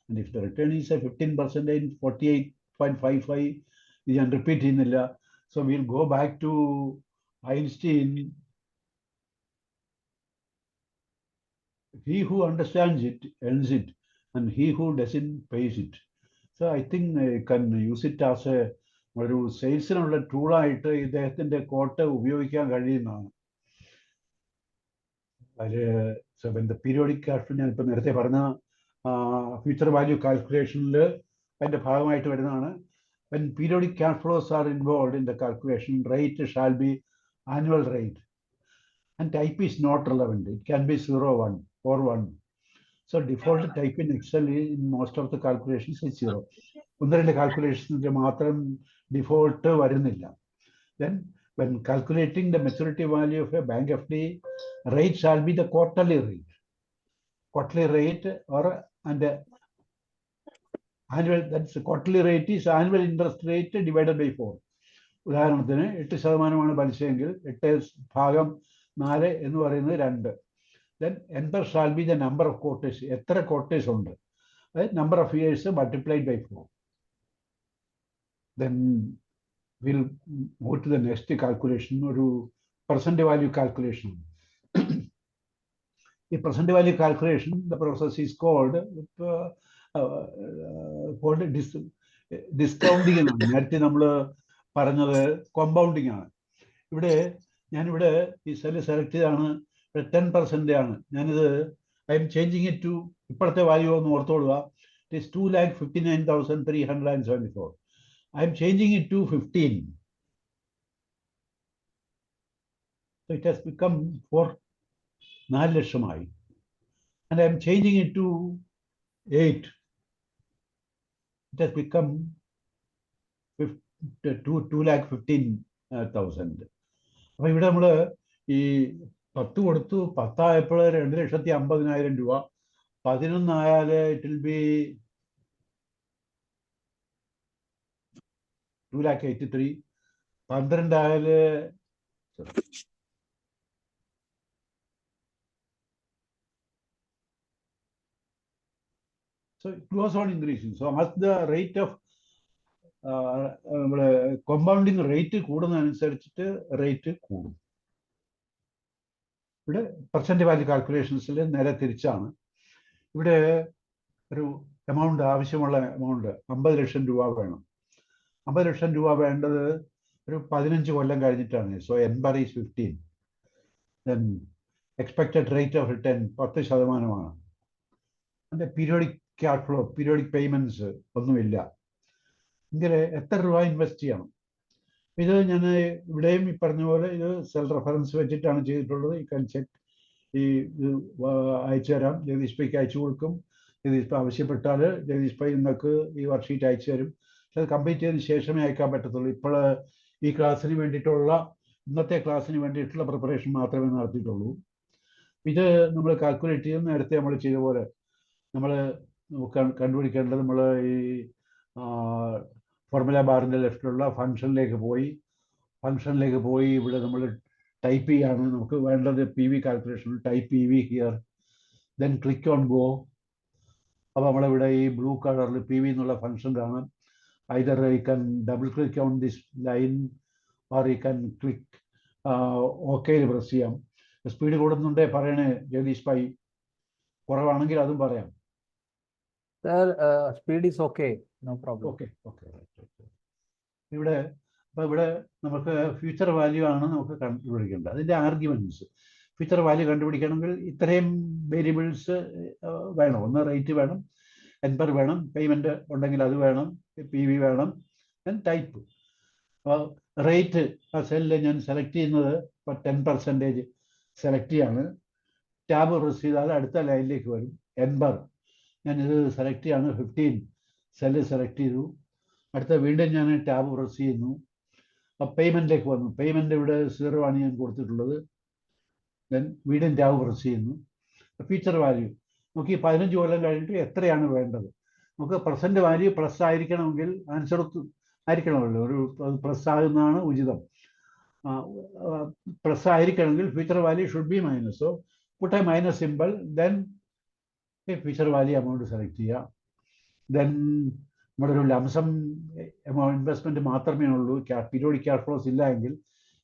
And if the return is 15%, 48.55, ഇത് ഞാൻ റിപ്പീറ്റ് ചെയ്യുന്നില്ല. So will go back to Einstein. He who understands it earns it. and he who doesn't pays it. So I think you can use it as a ഒരു സെയിൽസിനുള്ള ടൂളായിട്ട് ഇദ്ദേഹത്തിൻ്റെ കോട്ട് ഉപയോഗിക്കാൻ കഴിയുന്നതാണ്. അതിൽ the periodic cash flow ഞാനിപ്പോൾ നേരത്തെ പറഞ്ഞ ഫ്യൂച്ചർ വാല്യൂ കാൽക്കുലേഷനിൽ അതിൻ്റെ ഭാഗമായിട്ട് വരുന്നതാണ്. When periodic cash flows are involved in the calculation, rate shall be annual rate. And type is not relevant. It can be 0, 1 or 1. So default type in Excel in most of the calculations is 0. ഒന്ന് രണ്ട് കാൽക്കുലേഷൻസിന്റെ മാത്രം ഡിഫോൾട്ട് വരുന്നില്ല. Then when calculating the maturity value of a bank FD, rate shall be the quarterly rate. Quarterly rate or and annual, that's quarterly rate is annual interest rate divided by 4. ഉദാഹരണത്തിന് 8% പലിശയെങ്കിൽ 8/4 എന്ന് പറയുന്നത് 2. Then enter shall be the number of quarters. എത്ര quarters ഉണ്ട്, number of years multiplied by 4. Then we'll go to the next calculation, ഒരു percent value calculation. The percent value calculation, the process is called discounting എന്നാണ്. നേരത്തെ നമ്മൾ പറഞ്ഞത് കോമ്പൗണ്ടിങ് ആണ്. ഞാനിവിടെ ഈ സെല്ല് സെലക്ട് ചെയ്താണ് 10% ആണ്. ഞാനിത് I'm changing it to ഇപ്പോഴത്തെ വാല്യൂ ഒന്ന് ഓർത്തോളുക. It is 2,59,374. I am changing it to 15. So it has become 4 ലക്ഷമായി. And I am changing it to 8. It has become 2,15,000. അപ്പോൾ ഇവിടെ നമ്മൾ ഈ 10 കൊടുത്തു, 10 ആയപ്പോൾ 2,50,000 രൂപ. 11 ആയാൽ ഇറ്റ് വിൽ ബി 2,83,000. 12 ആയാൽ so it goes on increasing. So as the rate of compounding rate കൂടുന്നതനുസരിച്ചിട്ട് റേറ്റ് കൂടും. ഇവിടെ പെർസെന്റ് വാല്യൂ കാൽക്കുലേഷൻസിൽ നേരെ തിരിച്ചാണ്. ഇവിടെ ഒരു എമൗണ്ട്, ആവശ്യമുള്ള എമൗണ്ട് 50 ലക്ഷം രൂപ വേണം. 50 ലക്ഷം രൂപ വേണ്ടത് ഒരു 15 കൊല്ലം കഴിഞ്ഞിട്ടാണ്. So NBAR is 15. Then expected rate of return 10%. അതിൻ്റെ periodic cash flow, periodic payments ഒന്നുമില്ല. എങ്കിൽ എത്ര രൂപ ഇൻവെസ്റ്റ് ചെയ്യണം? ഇത് ഞാൻ ഇവിടെയും ഈ പറഞ്ഞ പോലെ ഇത് സെൽ റെഫറൻസ് വെച്ചിട്ടാണ് ചെയ്തിട്ടുള്ളത്. ഈ കൺസെപ്റ്റ് ഇത് അയച്ചു തരാം, ജഗദീഷ് ഭായിക്ക് അയച്ചു കൊടുക്കും. ജഗദീഷ് ഭായ് ആവശ്യപ്പെട്ടാൽ ജഗദീഷ് ഭായ് നിങ്ങൾക്ക് ഈ വർക്ക്ഷീറ്റ് അയച്ചു തരും. അത് കംപ്ലീറ്റ് ചെയ്തതിന് ശേഷമേ അയക്കാൻ പറ്റത്തുള്ളൂ. ഇപ്പോൾ ഈ ക്ലാസ്സിന് വേണ്ടിയിട്ടുള്ള, ഇന്നത്തെ ക്ലാസ്സിന് വേണ്ടിയിട്ടുള്ള പ്രിപ്പറേഷൻ മാത്രമേ നടത്തിയിട്ടുള്ളൂ. ഇത് നമ്മൾ കാൽക്കുലേറ്റ് ചെയ്ത് നേരത്തെ നമ്മൾ ചെയ്ത പോലെ നമ്മൾ കണ്ടുപിടിക്കേണ്ടത്, നമ്മൾ ഈ ഫോർമുല ബാറിൻ്റെ ലെഫ്റ്റിലുള്ള ഫംഗ്ഷനിലേക്ക് പോയി ഇവിടെ നമ്മൾ ടൈപ്പ് ചെയ്യാണ്. നമുക്ക് വേണ്ടത് PV calculation. Type PV here, then click on go. അപ്പോൾ നമ്മളിവിടെ ഈ ബ്ലൂ കളറിൽ PV എന്നുള്ള ഫംഗ്ഷൻ കാണാം. either you can double click on this line or you can click OK press ചെയ്യാം. സ്പീഡ് കൂടുന്നുണ്ടേ പറയണേ ജഗദീഷ് ഭായ്, കുറവാണെങ്കിൽ അതും പറയാം. Sir, speed is okay, no problem. Okay. ഇവിടെ നമുക്ക് ഫ്യൂച്ചർ വാല്യൂ ആണ് നമുക്ക് കണ്ടുപിടിക്കേണ്ടത്. അതിൻ്റെ ആർഗ്യുമെന്റ്സ്, ഫ്യൂച്ചർ വാല്യൂ കണ്ടുപിടിക്കണമെങ്കിൽ ഇത്രയും വേരിയബിൾസ് വേണം. ഒന്ന് റേറ്റ് വേണം, NBAR വേണം, പേയ്മെന്റ് ഉണ്ടെങ്കിൽ അത് വേണം, PV വേണം, ടൈപ്പ്. റേറ്റ് ആ സെല്ലിൽ ഞാൻ സെലക്ട് ചെയ്യുന്നത് ഇപ്പോൾ 10% സെലക്ട് ചെയ്യാണ്. ടാബ് പ്രസ് ചെയ്താൽ അടുത്ത ലൈനിലേക്ക് വരും. NBAR ഞാനിത് സെലക്ട് ചെയ്യാണ്, 15 സെല്ല് സെലക്ട് ചെയ്തു. അടുത്ത വീണ്ടും ഞാൻ ടാബ് പ്രസ് ചെയ്യുന്നു. പേയ്മെന്റിലേക്ക് വന്നു. പേയ്മെന്റ് ഇവിടെ 0 ആണ് ഞാൻ കൊടുത്തിട്ടുള്ളത്. ദെൻ വീണ്ടും ടാബ് പ്രസ് ചെയ്യുന്നു. ഫ്യൂച്ചർ വാല്യൂ നമുക്ക് ഈ 15 കൊല്ലം കഴിഞ്ഞിട്ട് എത്രയാണ് വേണ്ടത്? നമുക്ക് പ്രസന്റ് വാല്യൂ പ്ലസ് ആയിരിക്കണമെങ്കിൽ ആൻസർ ആയിരിക്കണമല്ലോ, ഒരു പ്ലസ് ആകുന്നതാണ് ഉചിതം. പ്ലസ് ആയിരിക്കണമെങ്കിൽ future value should be minus. So put a minus simple, then future value amount select ചെയ്യുക. ദെൻ നമ്മുടെ ഒരു ലംസം ഇൻവെസ്റ്റ്മെന്റ് മാത്രമേ ഉള്ളൂ, പീരിയോഡിക് ക്യാഷ് ഫ്ലോസ് ഇല്ല എങ്കിൽ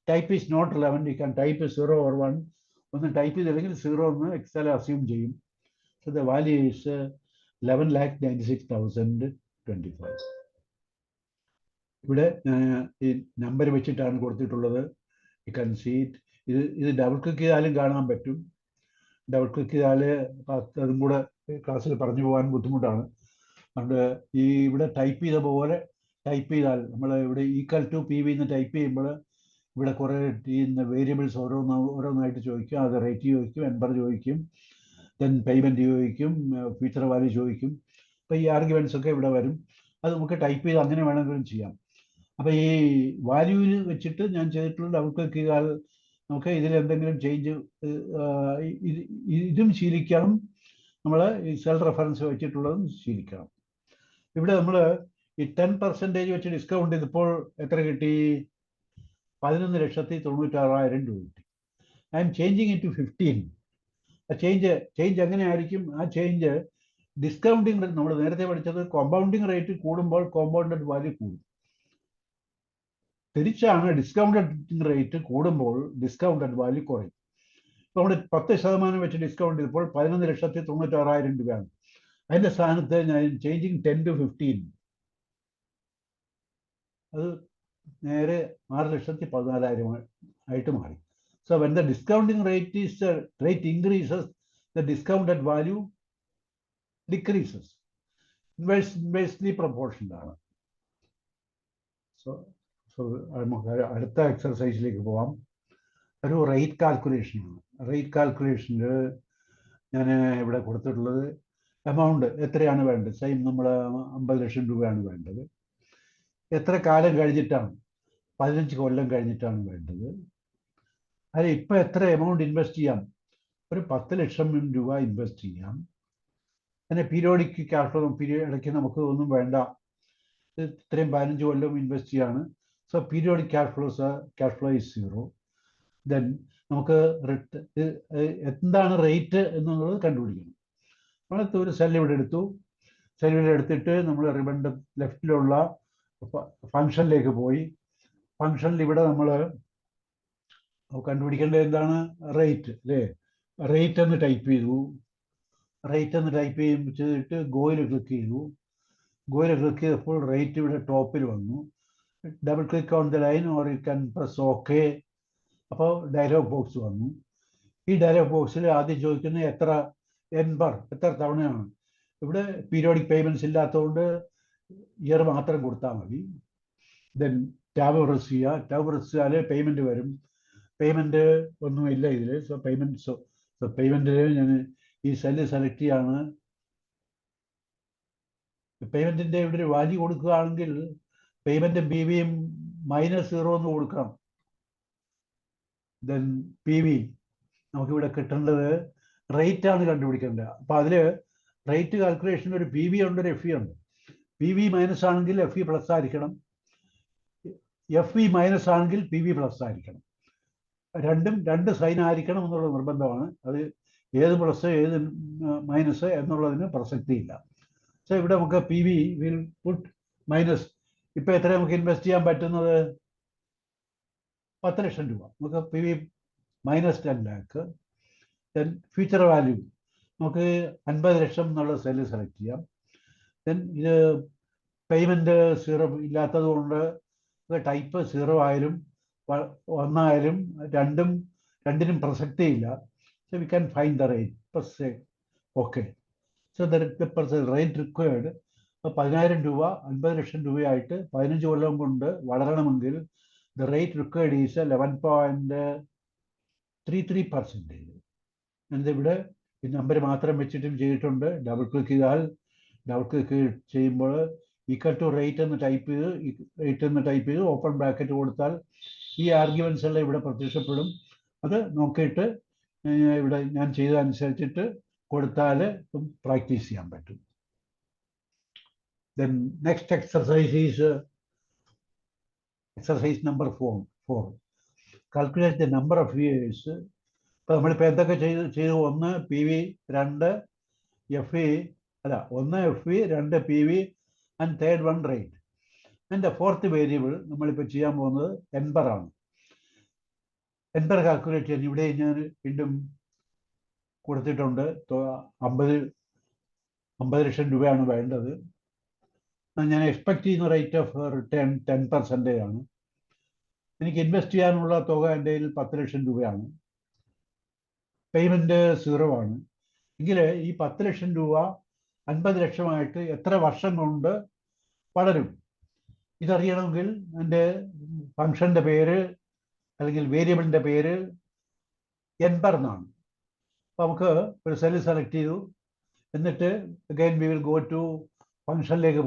type is not relevant. You can type 0 or 1. ഒന്ന് ടൈപ്പ് ചെയ്തില്ലെങ്കിൽ 0 എന്ന് എക്സൽ അസ്യൂം ചെയ്യും. So the value is 11,96,025. ഇവിടെ ഈ നമ്പർ വെച്ചിട്ടാണ് കൊടുത്തിട്ടുള്ളത്. You can see it. ഇത് ഡബിൾ ക്ലിക്ക് ചെയ്താലും കാണാൻ പറ്റും. ഡബിൾ ക്ലിക്ക് ചെയ്താൽ അതും കൂടെ ക്ലാസ്സിൽ പറഞ്ഞു പോകാൻ ബുദ്ധിമുട്ടാണ്. അതുകൊണ്ട് ഈ ഇവിടെ ടൈപ്പ് ചെയ്ത പോലെ ടൈപ്പ് ചെയ്താൽ നമ്മൾ ഇവിടെ ഈക്വൽ ടു പി വി എന്ന് ടൈപ്പ് ചെയ്യുമ്പോൾ ഇവിടെ കുറേ വേരിയബിൾസ് ഓരോന്നായിട്ട് ചോദിക്കും. അത് റേറ്റ് ചോദിക്കും, എൻബർ ചോദിക്കും, ദെൻ പേയ്മെൻറ്റ് ചോദിക്കും, ഫ്യൂച്ചർ വാല്യൂ ചോദിക്കും. അപ്പോൾ ഈ ആർഗ്യുമെൻറ്റ്സ് ഒക്കെ ഇവിടെ വരും. അത് നമുക്ക് ടൈപ്പ് ചെയ്ത് അങ്ങനെ വേണമെങ്കിലും ചെയ്യാം. അപ്പോൾ ഈ വാല്യൂവിൽ വെച്ചിട്ട് ഞാൻ ചെയ്തിട്ടുള്ള ഡബിൾ ക്ലിക്ക് ചെയ്താൽ നമുക്ക് ഇതിൽ എന്തെങ്കിലും ചേഞ്ച് ഇതും ശീലിക്കണം. നമ്മൾ ഈ സെൽ റെഫറൻസ് വെച്ചിട്ടുള്ളതും ശീലിക്കണം. ഇവിടെ നമ്മൾ ഈ 10% വെച്ച് ഡിസ്കൗണ്ട് ചെയ്തപ്പോൾ എത്ര കിട്ടി? 11,96,000 രൂപ കിട്ടി. I'm changing it to 15. ആ ചേഞ്ച് എങ്ങനെയായിരിക്കും? ആ ചേഞ്ച് ഡിസ്കൗണ്ടിങ് റേറ്റ്, നമ്മൾ നേരത്തെ പഠിച്ചത് കോമ്പൗണ്ടിങ് റേറ്റ് കൂടുമ്പോൾ കോമ്പൗണ്ടഡ് വാല്യൂ കൂടും. തിരിച്ചാണ് ഡിസ്കൗണ്ടഡ് റേറ്റ് കൂടുമ്പോൾ ഡിസ്കൗണ്ടഡ് വാല്യൂ കുറയും. ഇപ്പോൾ നമ്മൾ 10% വെച്ച് ഡിസ്കൗണ്ട് ചെയ്തപ്പോൾ 11,96,000 രൂപയാണ്. അതിൻ്റെ സ്ഥാനത്ത് ഞാൻ ചേഞ്ചിങ് 10 to 15, അത് നേരെ 6,14,000 ആയിട്ട് മാറി. So when the discounting rate increases, the discounted value decreases. Inversely proportional ആണ്. സോ നമുക്ക് അടുത്ത എക്സർസൈസിലേക്ക് പോവാം. ഒരു റേറ്റ് കാൽക്കുലേഷനാണ്. റേറ്റ് കാൽക്കുലേഷനിൽ ഞാൻ ഇവിടെ കൊടുത്തിട്ടുള്ളത് എമൗണ്ട് എത്രയാണ് വേണ്ടത്. സെയിം നമ്മൾ 50 ലക്ഷം രൂപയാണ് വേണ്ടത്. എത്ര കാലം കഴിഞ്ഞിട്ടാണ്? 15 കൊല്ലം കഴിഞ്ഞിട്ടാണ് വേണ്ടത്. അത് ഇപ്പം എത്ര എമൗണ്ട് ഇൻവെസ്റ്റ് ചെയ്യാം? ഒരു 10 ലക്ഷം രൂപ ഇൻവെസ്റ്റ് ചെയ്യാം. പിന്നെ പീരിയോഡിക് ക്യാഷ് ഫ്ലോ ഇടയ്ക്ക് നമുക്ക് ഒന്നും വേണ്ട, ഇത്രയും 15 കൊല്ലം ഇൻവെസ്റ്റ് ചെയ്യാണ്. So periodic cash flow is 0. Then നമുക്ക് എന്താണ് റേറ്റ് എന്നുള്ളത് കണ്ടുപിടിക്കണം. നമ്മൾ ഒരു സെൽ ഇവിടെ എടുത്തു. സെല്ലിവിടെ എടുത്തിട്ട് നമ്മൾ റിബണിൻ്റെ ലെഫ്റ്റിലുള്ള ഫംഗ്ഷനിലേക്ക് പോയി. ഫംഗ്ഷനിൽ ഇവിടെ നമ്മൾ കണ്ടുപിടിക്കേണ്ടത് എന്താണ്? റേറ്റ് അല്ലേ? റേറ്റ് എന്ന് ടൈപ്പ് ചെയ്തു. റേറ്റ് എന്ന് ടൈപ്പ് ചെയ്തിട്ട് ഗോയിൽ ക്ലിക്ക് ചെയ്തു. ഗോയിൽ ക്ലിക്ക് ചെയ്തപ്പോൾ റേറ്റ് ഇവിടെ ടോപ്പിൽ വന്നു. Double click on the line or you can press okay. അപ്പോൾ ഡയലോഗ് ബോക്സ് വന്നു. ഈ ഡയലോഗ് ബോക്സിൽ ആദ്യം ചോദിക്കുന്നത് എത്ര തവണയാണ്. ഇവിടെ പീരിയോഡിക് പേയ്മെൻറ്റ്സ് ഇല്ലാത്തതുകൊണ്ട് ഇയർ മാത്രം കൊടുത്താൽ മതി. ദെൻ ടാബ് പ്രസ് ചെയ്യുക. ടാബ് പ്രസ് ചെയ്താൽ പേയ്മെൻറ്റ് വരും. പേയ്മെൻറ്റ് ഒന്നുമില്ല ഇതിൽ. സോ പേയ്മെൻറ്റിൽ ഞാൻ ഈ സെല്ല് സെലക്ട് ചെയ്യാണ്. പേയ്മെൻറ്റിൻ്റെ ഇവിടെ ഒരു വാല്യൂ കൊടുക്കുകയാണെങ്കിൽ പേയ്മെൻറ്റും പി വിയും -0 എന്ന് കൊടുക്കണം. ദെൻ പി വി നമുക്കിവിടെ കിട്ടേണ്ടത് റേറ്റാണ് കണ്ടുപിടിക്കേണ്ടത്. അപ്പോൾ അതിൽ റേറ്റ് കാൽക്കുലേഷൻ ഒരു പി വി ഉണ്ട്, ഒരു എഫ് ഇ ഉണ്ട്. പി വി മൈനസ് ആണെങ്കിൽ എഫ് ഇ പ്ലസ് ആയിരിക്കണം. എഫ് ഇ മൈനസ് ആണെങ്കിൽ പി വി പ്ലസ് ആയിരിക്കണം. രണ്ട് സൈൻ ആയിരിക്കണം എന്നുള്ള നിർബന്ധമാണ്. അത് ഏത് പ്ലസ് ഏത് മൈനസ് എന്നുള്ളതിന് പ്രസക്തിയില്ല. സോ ഇവിടെ നമുക്ക് P we will put minus. ഇപ്പം എത്ര നമുക്ക് ഇൻവെസ്റ്റ് ചെയ്യാൻ പറ്റുന്നത്? 10 ലക്ഷം രൂപ. നമുക്ക് P V -10 lakh. Then future value നമുക്ക് 50 ലക്ഷം എന്നുള്ള സെല്ല് സെലക്ട് ചെയ്യാം. ദെൻ ഇത് പേയ്മെൻറ്റ് 0 ഇല്ലാത്തത് കൊണ്ട് ടൈപ്പ് 0 ആയാലും 1 ആയാലും രണ്ടിനും പ്രസക്തിയില്ല. So we can find the rate. Press okay. So the rate required 10,000 രൂപ 50 ലക്ഷം രൂപയായിട്ട് 15 കൊല്ലം കൊണ്ട് വളരണമെങ്കിൽ ദ റേറ്റ് റിക്വയർഡ് ഈസ് 11.33%. എന്നിവിടെ ഈ നമ്പർ മാത്രം വെച്ചിട്ടും ചെയ്തിട്ടുണ്ട്. ഡബിൾ ക്ലിക്ക് ചെയ്യുമ്പോൾ ഈക്വൽ ടു റേറ്റ് എന്ന് ടൈപ്പ് ചെയ്ത് ഓപ്പൺ ബ്രാക്കറ്റ് കൊടുത്താൽ ഈ ആർഗ്യുമെൻറ്റ്സ് എല്ലാം ഇവിടെ പ്രത്യക്ഷപ്പെടും. അത് നോക്കിയിട്ട് ഇവിടെ ഞാൻ ചെയ്തതനുസരിച്ചിട്ട് കൊടുത്താൽ പ്രാക്ടീസ് ചെയ്യാൻ പറ്റും. Then next exercise is exercise number 4. Calculate the number of years. ഇപ്പോൾ നമ്മളിപ്പോൾ എന്തൊക്കെ ചെയ്തു? 1 P V, 2 F E, 1 F E, 2 P V and third one rate. And fourth variable നമ്മളിപ്പോൾ ചെയ്യാൻ പോകുന്നത് എൻബറാണ്. എൻബർ കാൽക്കുലേറ്റ് ചെയ്യാൻ ഇവിടെ ഞാൻ വീണ്ടും കൊടുത്തിട്ടുണ്ട്. 50 50 ലക്ഷം രൂപയാണ് വേണ്ടത്. ഞാൻ എക്സ്പെക്ട് ചെയ്യുന്ന റേറ്റ് ഓഫ് റിട്ടേൺ 10% ആണ്. എനിക്ക് ഇൻവെസ്റ്റ് ചെയ്യാനുള്ള തുക എൻ്റെ കയ്യിൽ 10 ലക്ഷം രൂപയാണ്. പേയ്മെൻറ്റ് 0 ആണ്. എങ്കിൽ ഈ 10 ലക്ഷം രൂപ 50 ലക്ഷമായിട്ട് എത്ര വർഷം കൊണ്ട് വളരും? ഇതറിയണമെങ്കിൽ എൻ്റെ ഫംഗ്ഷൻ്റെ പേര് അല്ലെങ്കിൽ വേരിയബിളിൻ്റെ പേര് എൻപർ എന്നാണ്. അപ്പോൾ നമുക്ക് ഒരു സെല്ല് സെലക്ട് ചെയ്തു. എന്നിട്ട് again we will go to ഫംഗ്ഷനിലേക്ക്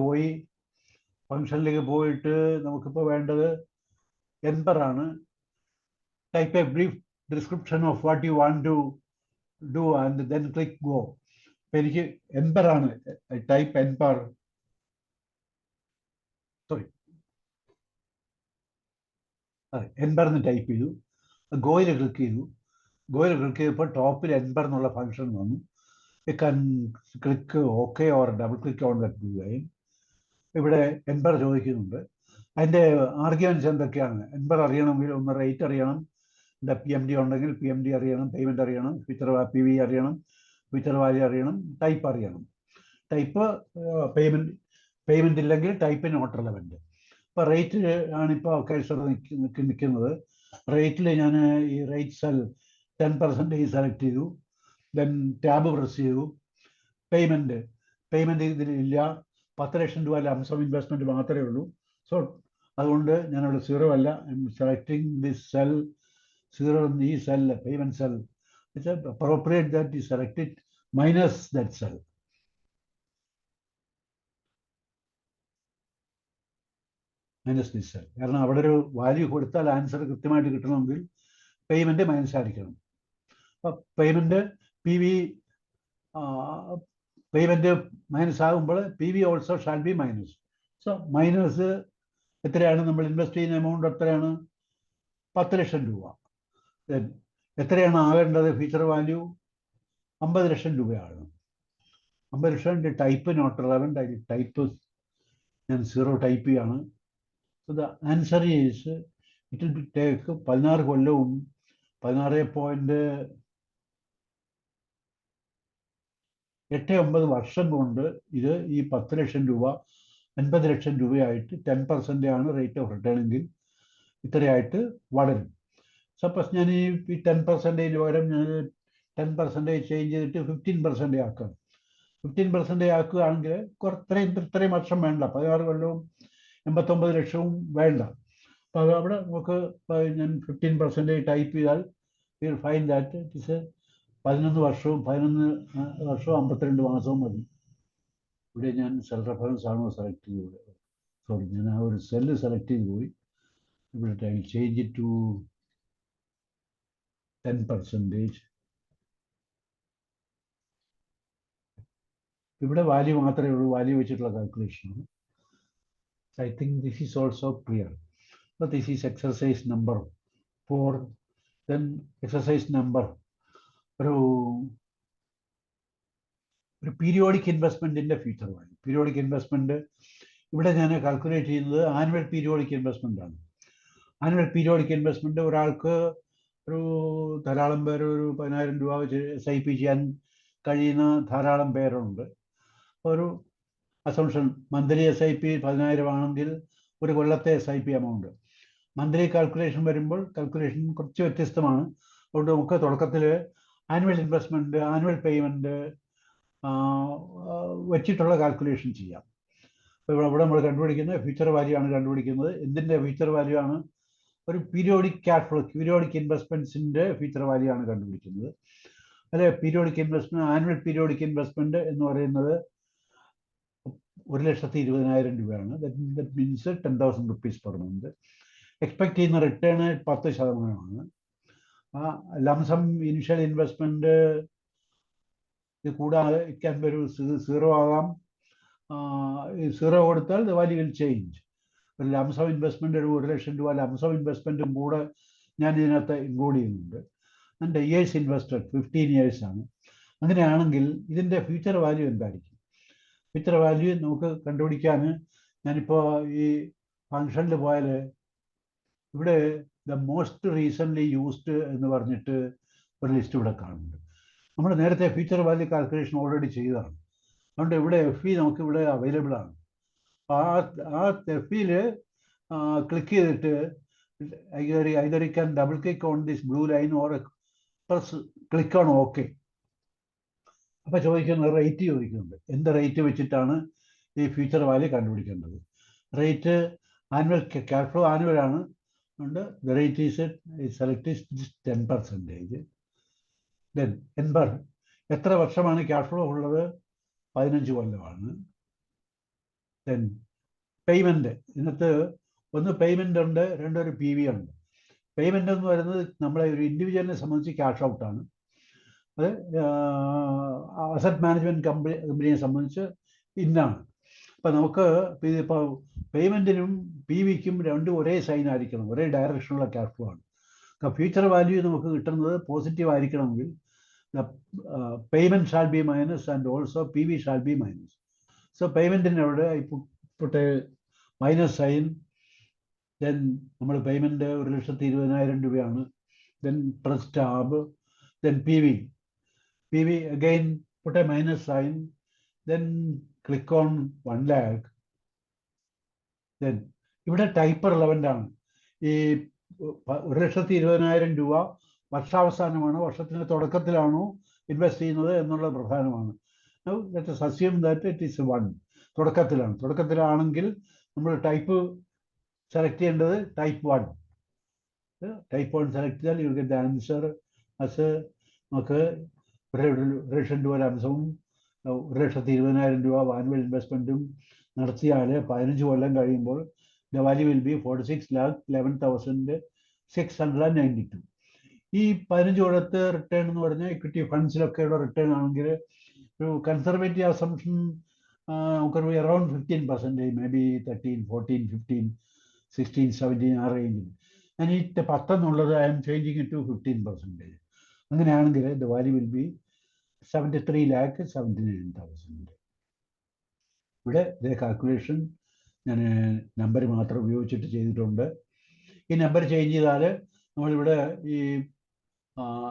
പോയിട്ട് നമുക്കിപ്പോൾ വേണ്ടത് എൻപർ ആണ്. Type a brief description of what you want to do and then click go. അപ്പം എനിക്ക് എൻപർ ആണ്. ടൈപ്പ് എൻപർ, സോറി എൻപർ എന്ന് ടൈപ്പ് ചെയ്തു. ഗോയിൽ ക്ലിക്ക് ചെയ്തു. ഗോയിൽ ക്ലിക്ക് ചെയ്തപ്പോൾ ടോപ്പിൽ എൻപർ എന്നുള്ള ഫംഗ്ഷൻ വന്നു. You can click okay or double click on that line. ഇവിടെ എൻപർ ചോദിക്കുന്നുണ്ട്. അതിൻ്റെ ആർഗ്യുമെൻറ്റ്സ് എന്തൊക്കെയാണ്? എൻപർ അറിയണമെങ്കിൽ ഒന്ന് റേറ്റ് അറിയണം, PMD ഉണ്ടെങ്കിൽ PMD അറിയണം, പേയ്മെൻറ്റ് അറിയണം, PV അറിയണം, ഫ്യൂച്ചർ വാല്യൂ അറിയണം, ടൈപ്പ് അറിയണം. ടൈപ്പ് പേയ്മെൻറ്റ് ഇല്ലെങ്കിൽ ടൈപ്പ് നോട്ട് റെലവൻറ്റ്. ഇപ്പോൾ റേറ്റ് ആണിപ്പോൾ കേസർ നിൽക്കുന്നത്. റേറ്റിൽ ഞാൻ ഈ റേറ്റ് സെൽ 10% സെലക്ട് ചെയ്തു. ദെൻ ടാബ് പ്രസ് ചെയ്തു. പേയ്മെൻറ്റ് ഇതിലില്ല. 10 ലക്ഷം രൂപ ലംസം ഇൻവെസ്റ്റ്മെൻറ്റ് മാത്രമേ ഉള്ളൂ. സോ അതുകൊണ്ട് ഞാനവിടെ 0 അല്ല. I M selecting this cell 0 in ഈ cell, payment cell. It's appropriate that you select it minus that cell. Minus this cell. കാരണം അവിടെ ഒരു വാല്യൂ കൊടുത്താൽ ആൻസർ കൃത്യമായിട്ട് കിട്ടണമെങ്കിൽ പേയ്മെൻറ്റ് മൈനസ് ആയിരിക്കണം. അപ്പോൾ പേയ്മെൻറ്റ് മൈനസ് ആകുമ്പോൾ PV also shall be minus. So minus എത്രയാണ്? നമ്മൾ ഇൻവെസ്റ്റ് ചെയ്യുന്ന എമൗണ്ട് എത്രയാണ്? 10 ലക്ഷം രൂപ. എത്രയാണ് ആകേണ്ടത്? ഫ്യൂച്ചർ വാല്യൂ 50 ലക്ഷം രൂപയാണ്. 50 ലക്ഷം ടൈപ്പ് നോട്ട് റെലവൻറ്റ്. അതിൽ ടൈപ്പ് ഞാൻ 0 ടൈപ്പ് ചെയ്യാണ്. So the answer is it will take 16 കൊല്ലവും 16.89 വർഷം കൊണ്ട് ഇത് ഈ 10 ലക്ഷം രൂപ 50 ലക്ഷം രൂപയായിട്ട് 10% ആണ് റേറ്റ് ഓഫ് റിട്ടേൺ എങ്കിൽ ഇത്രയായിട്ട് വളരും. സപ്പോസ് ഞാൻ ഈ 10% പകരം ഞാൻ 10% ചേഞ്ച് ചെയ്തിട്ട് 15% ആക്കാം. 15% ആക്കുകയാണെങ്കിൽ ഇത്രയും വർഷം വേണ്ട. 16 കൊല്ലവും 89 ലക്ഷവും വേണ്ട. അപ്പോൾ അവിടെ നമുക്ക് ഞാൻ 15% ടൈപ്പ് ചെയ്താൽ will find that it is 11 വർഷവും 52 മാസവും മതി. ഇവിടെ ഞാൻ സെൽ റെഫറൻസ് ആണോ സെലക്ട് ചെയ്തത്? സോറി, ഞാൻ ആ ഒരു സെല്ല് സെലക്ട് ചെയ്ത് പോയി. ഇവിടെ ചേഞ്ച് ഇറ്റ് ടു 10%. ഇവിടെ വാല്യൂ മാത്രമേ ഉള്ളൂ, വാല്യൂ വെച്ചിട്ടുള്ള കാൽക്കുലേഷനാണ്. I think this is also clear. അപ്പോൾ this is exercise number 4. Then exercise number ഒരു പീരിയോഡിക് ഇൻവെസ്റ്റ്മെൻറ്റിൻ്റെ ഫ്യൂച്ചർ വാല്യൂ. പീരിയോഡിക് ഇൻവെസ്റ്റ്മെൻറ്റ് ഇവിടെ ഞാൻ കാൽക്കുലേറ്റ് ചെയ്യുന്നത് ആനുവൽ പീരിയോഡിക് ഇൻവെസ്റ്റ്മെൻ്റ് ആണ്. ആനുവൽ പീരിയോഡിക് ഇൻവെസ്റ്റ്മെൻറ്റ് ഒരാൾക്ക് ഒരു ധാരാളം പേര് ഒരു 10,000 രൂപ വെച്ച് SIP ചെയ്യാൻ കഴിയുന്ന ധാരാളം പേരുണ്ട്. ഒരു അസംഷൻ മന്ത്ലി SIP 10,000 ആണെങ്കിൽ ഒരു കൊല്ലത്തെ SIP എമൗണ്ട്. മന്ത്ലി കാൽക്കുലേഷൻ വരുമ്പോൾ കാൽക്കുലേഷൻ കുറച്ച് വ്യത്യസ്തമാണ്. അതുകൊണ്ട് നമുക്ക് തുടക്കത്തിൽ ആനുവൽ ഇൻവെസ്റ്റ്മെൻറ്റ്, ആനുവൽ പേയ്മെൻറ്റ് വെച്ചിട്ടുള്ള കാൽക്കുലേഷൻ ചെയ്യാം. അപ്പോൾ ഇവിടെ നമ്മൾ കണ്ടുപിടിക്കുന്നത് ഫ്യൂച്ചർ വാല്യൂ ആണ് കണ്ടുപിടിക്കുന്നത്. എന്തിൻ്റെ ഫ്യൂച്ചർ വാല്യൂ ആണ്? ഒരു പീരിയോഡിക് ക്യാഷ് ഫ്ലോ, പീരിയോഡിക് ഇൻവെസ്റ്റ്മെൻറ്റ്സിൻ്റെ ഫ്യൂച്ചർ വാല്യൂ ആണ് കണ്ടുപിടിക്കുന്നത്. അല്ലെ, periodic investment, annual periodic investment എന്ന് പറയുന്നത് 1,20,20,000 രൂപയാണ്. That means 10,000 rupees per month. Expect ചെയ്യുന്ന റിട്ടേൺ 10%. ആ ലംസം ഇനിഷ്യൽ ഇൻവെസ്റ്റ്മെൻറ്റ് ഇത് കൂടാതെ ഇറ്റ് ക്യാൻ ബി ഒരു 0 ആകാം. 0 കൊടുത്താൽ ദ വാല്യൂ വിൽ ചേഞ്ച്. ഒരു ലംസം ഇൻവെസ്റ്റ്മെൻറ്റ് ഒരു 1 ലക്ഷം രൂപ ലംസം ഇൻവെസ്റ്റ്മെൻറ്റും കൂടെ ഞാൻ ഇതിനകത്ത് ഇൻക്ലൂഡ് ചെയ്യുന്നുണ്ട്. എൻ്റെ ഇയേഴ്സ് ഇൻവെസ്റ്റഡ് 15 years ആണ്. അങ്ങനെയാണെങ്കിൽ ഇതിൻ്റെ ഫ്യൂച്ചർ വാല്യൂ എന്തായിരിക്കും? ഫ്യൂച്ചർ വാല്യൂ നമുക്ക് കണ്ടുപിടിക്കാൻ ഞാനിപ്പോൾ ഈ ഫംഗ്ഷനിൽ പോയാൽ ഇവിടെ ദ മോസ്റ്റ് റീസെൻ്റ്ലി യൂസ്ഡ് എന്ന് പറഞ്ഞിട്ട് ഒരു ലിസ്റ്റ് ഇവിടെ കാണുന്നുണ്ട്. നമ്മൾ നേരത്തെ ഫ്യൂച്ചർ വാല്യൂ കാൽക്കുലേഷൻ ഓൾറെഡി ചെയ്തതാണ്. ആ അതുകൊണ്ട് ഇവിടെ FE നമുക്ക് ഇവിടെ അവൈലബിൾ ആണ്. ആ FEയിൽ ക്ലിക്ക് ചെയ്തിട്ട് either you can double click on this blue line or press click on OK. അപ്പോൾ ചോദിക്കുന്നത് റേറ്റ് ചോദിക്കുന്നുണ്ട്. എന്ത് റേറ്റ് വെച്ചിട്ടാണ് ഈ ഫ്യൂച്ചർ വാല്യൂ കണ്ടുപിടിക്കേണ്ടത്? Rate annual cash flow annual ആണ്. അതുകൊണ്ട് the rate is select 10%. Then nper എത്ര വർഷമാണ് ക്യാഷ് ഫ്ലോ ഉള്ളത്? 15 കൊല്ലമാണ്. ദെൻ പേയ്മെൻറ്റ്, ഇതിനകത്ത് ഒന്ന് പേയ്മെൻ്റ് ഉണ്ട്, രണ്ടൊരു PV ഉണ്ട്. പേയ്മെൻ്റ് എന്ന് പറയുന്നത് നമ്മളെ ഒരു ഇൻഡിവിജ്വലിനെ സംബന്ധിച്ച് ക്യാഷ് ഔട്ടാണ്. അത് അസറ്റ് മാനേജ്മെൻറ്റ് കമ്പനിയെ സംബന്ധിച്ച് ഇന്നാണ്. അപ്പം നമുക്ക് ഇപ്പോൾ പേയ്മെൻറ്റിനും PVക്കും രണ്ടും ഒരേ സൈൻ ആയിരിക്കണം, ഒരേ ഡയറക്ഷനുള്ള ക്യാഷ് ഫ്ലോ ആണ്. അപ്പോൾ ഫ്യൂച്ചർ വാല്യൂ നമുക്ക് കിട്ടുന്നത് പോസിറ്റീവ് ആയിരിക്കണമെങ്കിൽ payment shall be minus and also PV shall be minus. So പേയ്മെൻറ്റിന് അവിടെ പുട്ട് മൈനസ് സൈൻ. ദെൻ നമ്മൾ പേയ്മെൻറ്റ് 1,20,000 രൂപയാണ്. Then press tab. Then PV again put a minus sign. Then click on 1 lakh. Then ഇവിടെ ടൈപ്പ് റിലവൻ്റ് ആണ്. ഈ 1,20,000 രൂപ വർഷാവസാനമാണോ വർഷത്തിൻ്റെ തുടക്കത്തിലാണോ ഇൻവെസ്റ്റ് ചെയ്യുന്നത് എന്നുള്ളത് പ്രധാനമാണ്. Let us assume that it is 1. തുടക്കത്തിലാണ്. തുടക്കത്തിലാണെങ്കിൽ നമ്മൾ ടൈപ്പ് സെലക്ട് ചെയ്യേണ്ടത് ടൈപ്പ് 1. ടൈപ്പ് 1 സെലക്ട് ചെയ്താൽ you get the answer as നമുക്ക് 1,00,000 രൂപ അംശവും 1,20,000 രൂപ ആനുവൽ ഇൻവെസ്റ്റ്മെൻറ്റും നടത്തിയാൽ 15 കൊല്ലം കഴിയുമ്പോൾ ദ വാല്യൂ വിൽ ബി 46,11,692. ഈ 15 കൊല്ലത്തെ റിട്ടേൺ എന്ന് പറഞ്ഞാൽ ഇക്വിറ്റി ഫണ്ട്സിലൊക്കെയുള്ള റിട്ടേൺ ആണെങ്കിൽ ഒരു കൺസർവേറ്റീവ് അസംഷൻ നമുക്കൊരു അറൗണ്ട് 15%, മേ ബി 13, 14, 15, 16, 17 ആ റേഞ്ചിൽ. ഞാൻ ഈ 10 എന്നുള്ളത് I'm changing it to 15%. അങ്ങനെയാണെങ്കിൽ ദ വാല്യൂ വിൽ ബി 73,79,000. ഇവിടെ ഇതേ കാൽക്കുലേഷൻ ഞാൻ നമ്പർ മാത്രം ഉപയോഗിച്ചിട്ട് ചെയ്തിട്ടുണ്ട്. ഈ നമ്പർ ചേഞ്ച് ചെയ്താൽ നമ്മളിവിടെ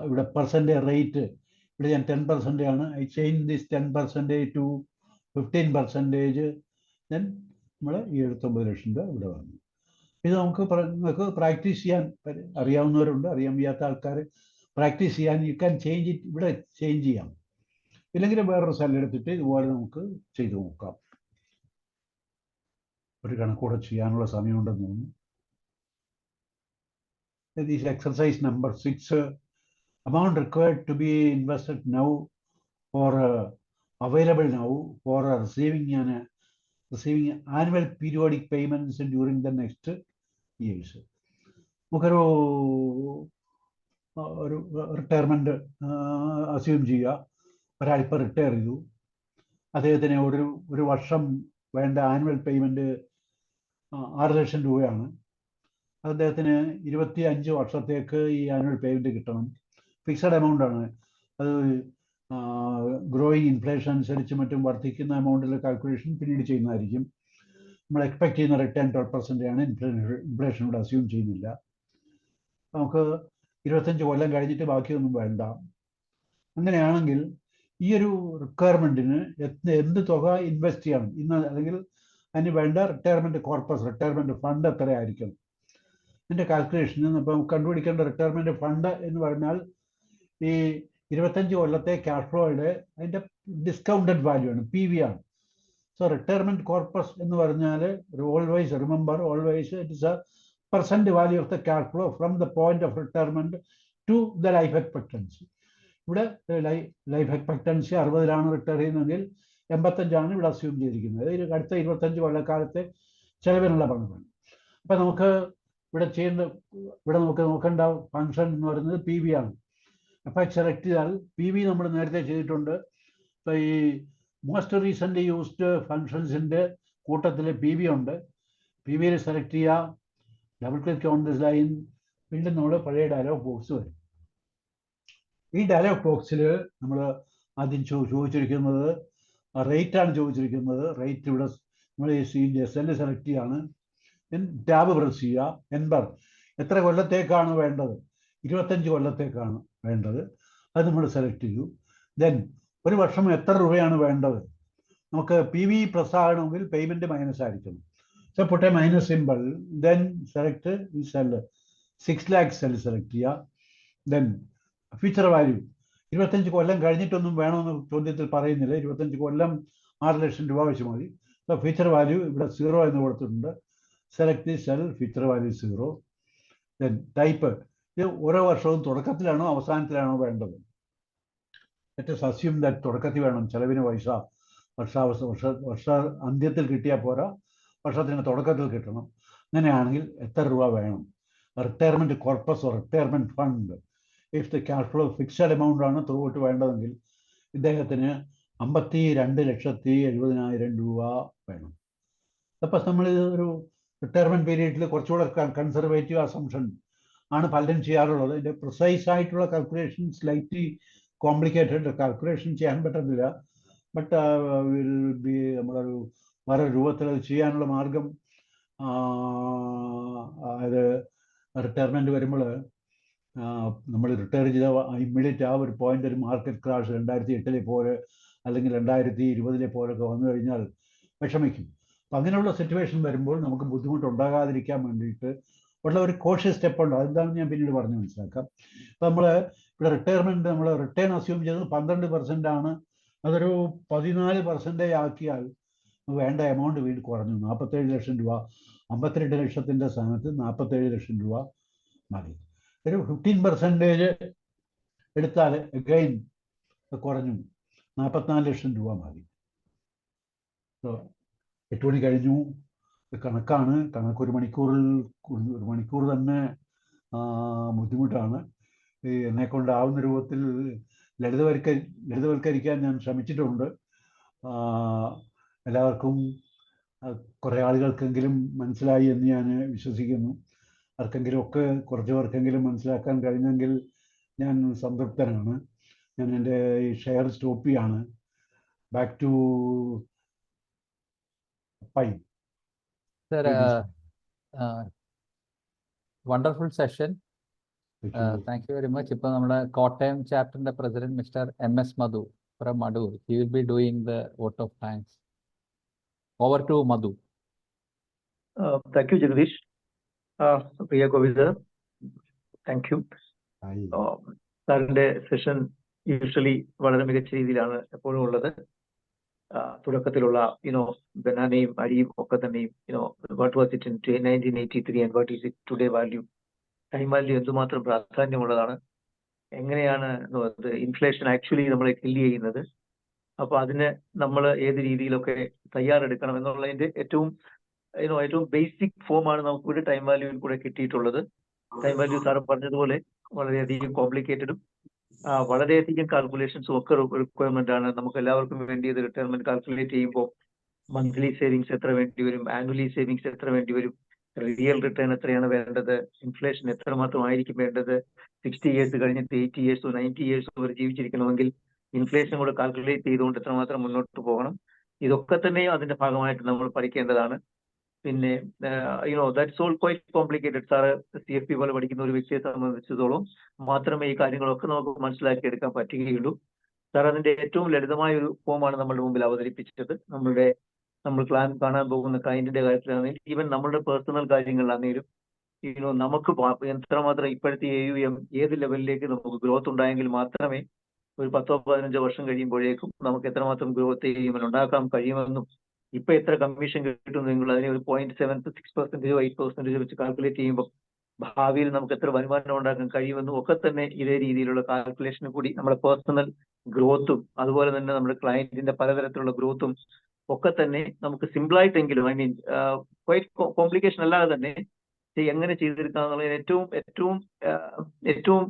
ഇവിടെ പെർസെൻറ്റേജ് റേറ്റ് ഇവിടെ ഞാൻ 10% ആണ്. I change this 10% to 15%. ദെൻ നമ്മൾ ഈ 79 ലക്ഷം രൂപ ഇവിടെ വന്നു. ഇത് നമുക്ക് പ്രാക്ടീസ് ചെയ്യാൻ അറിയാവുന്നവരുണ്ട്, അറിയാൻ വയ്യാത്ത ആൾക്കാർ പ്രാക്ടീസ് ചെയ്യാൻ യു ക്യാൻ ചേഞ്ച് ഇറ്റ്. ഇവിടെ ചേഞ്ച് ചെയ്യാം. ഇല്ലെങ്കിൽ വേറൊരു സ്ഥലം എടുത്തിട്ട് ഇതുപോലെ നമുക്ക് ചെയ്തു നോക്കാം. ഒരു കണക്കൂടെ ചെയ്യാനുള്ള സമയമുണ്ടെന്ന് തോന്നുന്നു. This exercise number 6, amount required to be invested now or available now for receiving annual periodic payments during the next years. നമുക്കൊരു റിട്ടയർമെൻറ്റ് അസ്യൂം ചെയ്യുക. ഒരാളിപ്പോൾ റിട്ടയർ ചെയ്തു. അദ്ദേഹത്തിന് ഒരു വർഷം വേണ്ട ആനുവൽ പേയ്മെൻറ്റ് 6 ലക്ഷം രൂപയാണ്. അദ്ദേഹത്തിന് 25 വർഷത്തേക്ക് ഈ ആനുവൽ പേയ്മെൻറ്റ് കിട്ടണം. ഫിക്സഡ് എമൗണ്ട് ആണ്. അത് ഗ്രോയിങ് ഇൻഫ്ലേഷൻ അനുസരിച്ച് മറ്റും വർദ്ധിക്കുന്ന എമൗണ്ടിലെ കാൽക്കുലേഷൻ പിന്നീട് ചെയ്യുന്നതായിരിക്കും. നമ്മൾ എക്സ്പെക്ട് ചെയ്യുന്ന റിട്ടേൺ 12% ആണ്. ഇൻഫ്ലേഷൻ ഇവിടെ അസ്യൂം ചെയ്യുന്നില്ല. നമുക്ക് 25 കൊല്ലം കഴിഞ്ഞിട്ട് ബാക്കിയൊന്നും വേണ്ട. അങ്ങനെയാണെങ്കിൽ ഈ ഒരു റിക്വയർമെൻറ്റിന് എന്ത് തുക ഇൻവെസ്റ്റ് ചെയ്യണം ഇന്ന്, അല്ലെങ്കിൽ അതിന് വേണ്ട റിട്ടയർമെൻറ്റ് കോർപ്പസ്, റിട്ടയർമെൻറ്റ് ഫണ്ട് എത്രയായിരിക്കണം? ഇതിൻ്റെ കാൽക്കുലേഷന് ഇപ്പം കണ്ടുപിടിക്കേണ്ട റിട്ടയർമെൻറ്റ് ഫണ്ട് എന്ന് പറഞ്ഞാൽ ഈ 25 കൊല്ലത്തെ ക്യാഷ് ഫ്ലോയുടെ അതിൻ്റെ ഡിസ്കൗണ്ടഡ് വാല്യൂ ആണ്, PV ആണ്. സോ റിട്ടയർമെൻറ്റ് കോർപ്പസ് എന്ന് പറഞ്ഞാൽ always remember, always it is a percent value of the cash flow from the point of retirement to the life expectancy. ഇവിടെ ലൈഫ് എക്സ്പെക്ടൻസി 60-ലാണ് റിട്ടയർ ചെയ്യുന്നതെങ്കിൽ 85 ഇവിടെ അസ്യൂം ചെയ്തിരിക്കുന്നത്. അടുത്ത 25 കൊല്ലക്കാലത്തെ ചെലവിനുള്ള പണമാണ്. അപ്പം നമുക്ക് ഇവിടെ നമുക്ക് നോക്കേണ്ട ഫംഗ്ഷൻ എന്ന് പറയുന്നത് PV ആണ്. അപ്പോൾ സെലക്ട് ചെയ്താൽ PV നമ്മൾ നേരത്തെ ചെയ്തിട്ടുണ്ട്. ഇപ്പോൾ ഈ മോസ്റ്റ് റീസെൻ്റ് യൂസ്ഡ് ഫങ്ഷൻസിൻ്റെ കൂട്ടത്തിൽ PV ഉണ്ട്. PVയിൽ സെലക്ട് ചെയ്യുക, double click on this line. വീണ്ടും നമ്മൾ പഴയ ഡയലോഗ് ബോക്സ് വരും. ഈ ഡയലോഗ് ബോക്സിൽ നമ്മൾ ആദ്യം ചോദിച്ചിരിക്കുന്നത് റേറ്റാണ് ചോദിച്ചിരിക്കുന്നത്. റേറ്റ് ഇവിടെ നമ്മൾ സെല്ല് സെലക്ട് ചെയ്യാണ്. ടാബ് പ്രസ് ചെയ്യുക. എൻബർ എത്ര കൊല്ലത്തേക്കാണ് വേണ്ടത്? 25 കൊല്ലത്തേക്കാണ് വേണ്ടത്. അത് നമ്മൾ സെലക്ട് ചെയ്തു. ദെൻ ഒരു വർഷം എത്ര രൂപയാണ് വേണ്ടത്? നമുക്ക് PV പ്ലസ് ആകണമെങ്കിൽ പേയ്മെന്റ് മൈനസ് ആയിരിക്കണം. So put a minus symbol, then select cell 6 lakh cell select ചെയ്യുക. Then future value 25 കൊല്ലം കഴിഞ്ഞിട്ടൊന്നും വേണമെന്ന് ചോദ്യത്തിൽ പറയുന്നില്ല. 25 കൊല്ലം 6 ലക്ഷം രൂപ വെച്ച് മതി. So future value ഇവിടെ 0 എന്ന് കൊടുത്തിട്ടുണ്ട്. Select the cell future value 0. Then type ഇത് ഓരോ വർഷവും തുടക്കത്തിലാണോ അവസാനത്തിലാണോ വേണ്ടത്? Let us assume that തുടക്കത്തിൽ വേണം. ചെലവിന് പൈസ വർഷ അന്ത്യത്തിൽ കിട്ടിയാൽ പോരാ, വർഷത്തിന് തുടക്കത്തിൽ കിട്ടണം. അങ്ങനെയാണെങ്കിൽ എത്ര രൂപ വേണം? Retirement corpus retirement fund if the cash flow fixed amount ആണ് ത്രൂ ഔട്ട് വേണ്ടതെങ്കിൽ ഇദ്ദേഹത്തിന് 52,70,70,000 രൂപ വേണം. അപ്പം നമ്മൾ ഒരു റിട്ടയർമെന്റ് പീരീഡിൽ കുറച്ചുകൂടെ കൺസർവേറ്റീവ് അസംഷൻ ആണ് പലരും ചെയ്യാറുള്ളത്. ഇതിന്റെ പ്രിസൈസ് ആയിട്ടുള്ള കാൽക്കുലേഷൻ സ്ലൈറ്റ്ലി കോംപ്ലിക്കേറ്റഡ്, കാൽക്കുലേഷൻ ചെയ്യാൻ പറ്റത്തില്ല. ബട്ട് വിൽ ബി നമ്മളൊരു വേറെ രൂപത്തിൽ അത് ചെയ്യാനുള്ള മാർഗം, അത് റിട്ടയർമെന്റ് വരുമ്പോൾ നമ്മൾ റിട്ടയർ ചെയ്ത ഇമ്മീഡിയറ്റ് ആ ഒരു പോയിന്റ് ഒരു മാർക്കറ്റ് ക്രാഷ് 2008 പോലെ അല്ലെങ്കിൽ 2020 പോലൊക്കെ വന്നു കഴിഞ്ഞാൽ വിഷമിക്കും. അപ്പം അങ്ങനെയുള്ള സിറ്റുവേഷൻ വരുമ്പോൾ നമുക്ക് ബുദ്ധിമുട്ടുണ്ടാകാതിരിക്കാൻ വേണ്ടിയിട്ട് ഉള്ള ഒരു കോഷ്യസ് സ്റ്റെപ്പ് ഉണ്ട്. അതെന്താണെന്ന് ഞാൻ പിന്നീട് പറഞ്ഞ് മനസ്സിലാക്കാം. അപ്പം നമ്മൾ ഇവിടെ റിട്ടയർമെന്റ് നമ്മൾ റിട്ടേൺ അസ്യൂം ചെയ്തത് 12% ആണ്. അതൊരു 14% ആക്കിയാൽ വേണ്ട എമൗണ്ട് വീണ്ടും കുറഞ്ഞു. 47 ലക്ഷം രൂപ. 52 ലക്ഷത്തിൻ്റെ സ്ഥാനത്ത് 47 ലക്ഷം രൂപ മതി. ഒരു 15% എടുത്താൽ അഗൈൻ കുറഞ്ഞു, 44 ലക്ഷം രൂപ മതി. 8 മണി കഴിഞ്ഞു. കണക്കാണ്. കണക്ക് ഒരു മണിക്കൂർ തന്നെ ബുദ്ധിമുട്ടാണ്. എന്നെ കൊണ്ടാവുന്ന രൂപത്തിൽ ലളിതവൽക്കരിക്കാൻ ഞാൻ ശ്രമിച്ചിട്ടുണ്ട്. എല്ലാവർക്കും കുറേ ആളുകൾക്കെങ്കിലും മനസ്സിലായി എന്ന് ഞാൻ വിശ്വസിക്കുന്നു. ആർക്കെങ്കിലുമൊക്കെ കുറച്ച് പേർക്കെങ്കിലും മനസ്സിലാക്കാൻ കഴിഞ്ഞെങ്കിൽ ഞാൻ സംതൃപ്തനാണ്. ഞാൻ എൻ്റെ ഈ ഷെയർ സ്റ്റോപ്പ് ചെയ്യാണ്. Back to Pai. Sir, wonderful session. Thank you very much. ഇപ്പോൾ നമ്മുടെ കോട്ടയം ചാപ്റ്ററിന്റെ president mister MS Madhu from Madhu. He will be doing the vote of thanks. Over to Madhu. Thank you, Jagdish. Priya Govind sir, thank you. സാറിൻ്റെ സെഷൻ യൂഷ്വലി വളരെ മികച്ച രീതിയിലാണ് എപ്പോഴും ഉള്ളത്. തുടക്കത്തിലുള്ള ബനാനയും അരിയും ഒക്കെ തന്നെയും what was it in 1983 and what is it today value, time value എന്തുമാത്രം പ്രാധാന്യമുള്ളതാണ്, എങ്ങനെയാണ് ഇൻഫ്ലേഷൻ ആക്ച്വലി നമ്മളെ കില്ല് ചെയ്യുന്നത്, അപ്പൊ അതിന് നമ്മൾ ഏത് രീതിയിലൊക്കെ തയ്യാറെടുക്കണം എന്നുള്ളതിന്റെ ഏറ്റവും ബേസിക് ഫോമാണ് നമുക്ക് ഇവിടെ ടൈം വാല്യൂവിൽ കൂടെ കിട്ടിയിട്ടുള്ളത്. ടൈം വാല്യൂ സാറ് പറഞ്ഞതുപോലെ വളരെയധികം കോംപ്ലിക്കേറ്റഡും വളരെയധികം കാൽക്കുലേഷൻസും ഒക്കെ റിക്വയർമെന്റ് ആണ്. നമുക്ക് എല്ലാവർക്കും വേണ്ടി ഇത് റിട്ടയർമെന്റ് കാൽക്കുലേറ്റ് ചെയ്യുമ്പോൾ മന്ത്ലി സേവിങ്സ് എത്ര വേണ്ടി വരും, ആനുവലി സേവിങ്സ് എത്ര വേണ്ടി വരും, റിയൽ റിട്ടേൺ എത്രയാണ് വേണ്ടത്, ഇൻഫ്ലേഷൻ എത്രമാത്രം ആയിരിക്കും വേണ്ടത്, 60 ഇയേഴ്സ് കഴിഞ്ഞിട്ട് 80 ഇയേഴ്സോ 90 ഇയേഴ്സോ വരെ ജീവിച്ചിരിക്കണമെങ്കിൽ ഇൻഫ്ലേഷൻ കൂടെ കാൽക്കുലേറ്റ് ചെയ്തുകൊണ്ട് എത്രമാത്രം മുന്നോട്ട് പോകണം, ഇതൊക്കെ തന്നെയും അതിന്റെ ഭാഗമായിട്ട് നമ്മൾ പഠിക്കേണ്ടതാണ്. പിന്നെ that's all quite complicated. Sir CFP പോലെ പഠിക്കുന്ന ഒരു വ്യക്തിയെ സംബന്ധിച്ചിടത്തോളം മാത്രമേ ഈ കാര്യങ്ങളൊക്കെ നമുക്ക് മനസ്സിലാക്കിയെടുക്കാൻ പറ്റുകയുള്ളൂ. സാർ അതിന്റെ ഏറ്റവും ലളിതമായ ഒരു ഫോമാണ് നമ്മളുടെ മുമ്പിൽ അവതരിപ്പിച്ചത്. നമ്മൾ കാണാൻ പോകുന്ന ക്ലയന്റിന്റെ കാര്യത്തിലാണെങ്കിലും ഈവൻ നമ്മുടെ പേഴ്സണൽ കാര്യങ്ങളിലാണെങ്കിലും നമുക്ക് എത്രമാത്രം ഇപ്പോഴത്തെ AUM ഏത് ലെവലിലേക്ക് നമുക്ക് ഗ്രോത്ത് ഉണ്ടായെങ്കിൽ മാത്രമേ ഒരു 10-15 വർഷം കഴിയുമ്പോഴേക്കും നമുക്ക് എത്രമാത്രം ഗ്രോത്ത് AUM ഉണ്ടാക്കാൻ കഴിയുമെന്നും ഇപ്പൊ എത്ര കമ്മീഷൻ കിട്ടും നിങ്ങൾ അതിനെ ഒരു 0.76% 8% വെച്ച് കാൽക്കുലേറ്റ് ചെയ്യുമ്പോൾ ഭാവിയിൽ നമുക്ക് എത്ര വരുമാനം ഉണ്ടാക്കാൻ കഴിയുമെന്നും ഒക്കെ തന്നെ ഇതേ രീതിയിലുള്ള കാൽക്കുലേഷന് കൂടി നമ്മുടെ പേഴ്സണൽ ഗ്രോത്തും അതുപോലെ തന്നെ നമ്മുടെ ക്ലയന്റിന്റെ പലതരത്തിലുള്ള ഗ്രോത്തും ഒക്കെ തന്നെ നമുക്ക് സിമ്പിളായിട്ടെങ്കിലും ക്വൈറ്റ് കോംപ്ലിക്കേഷൻ അല്ലാതെ തന്നെ എങ്ങനെ ചെയ്തെടുക്കുക എന്നുള്ളത് ഏറ്റവും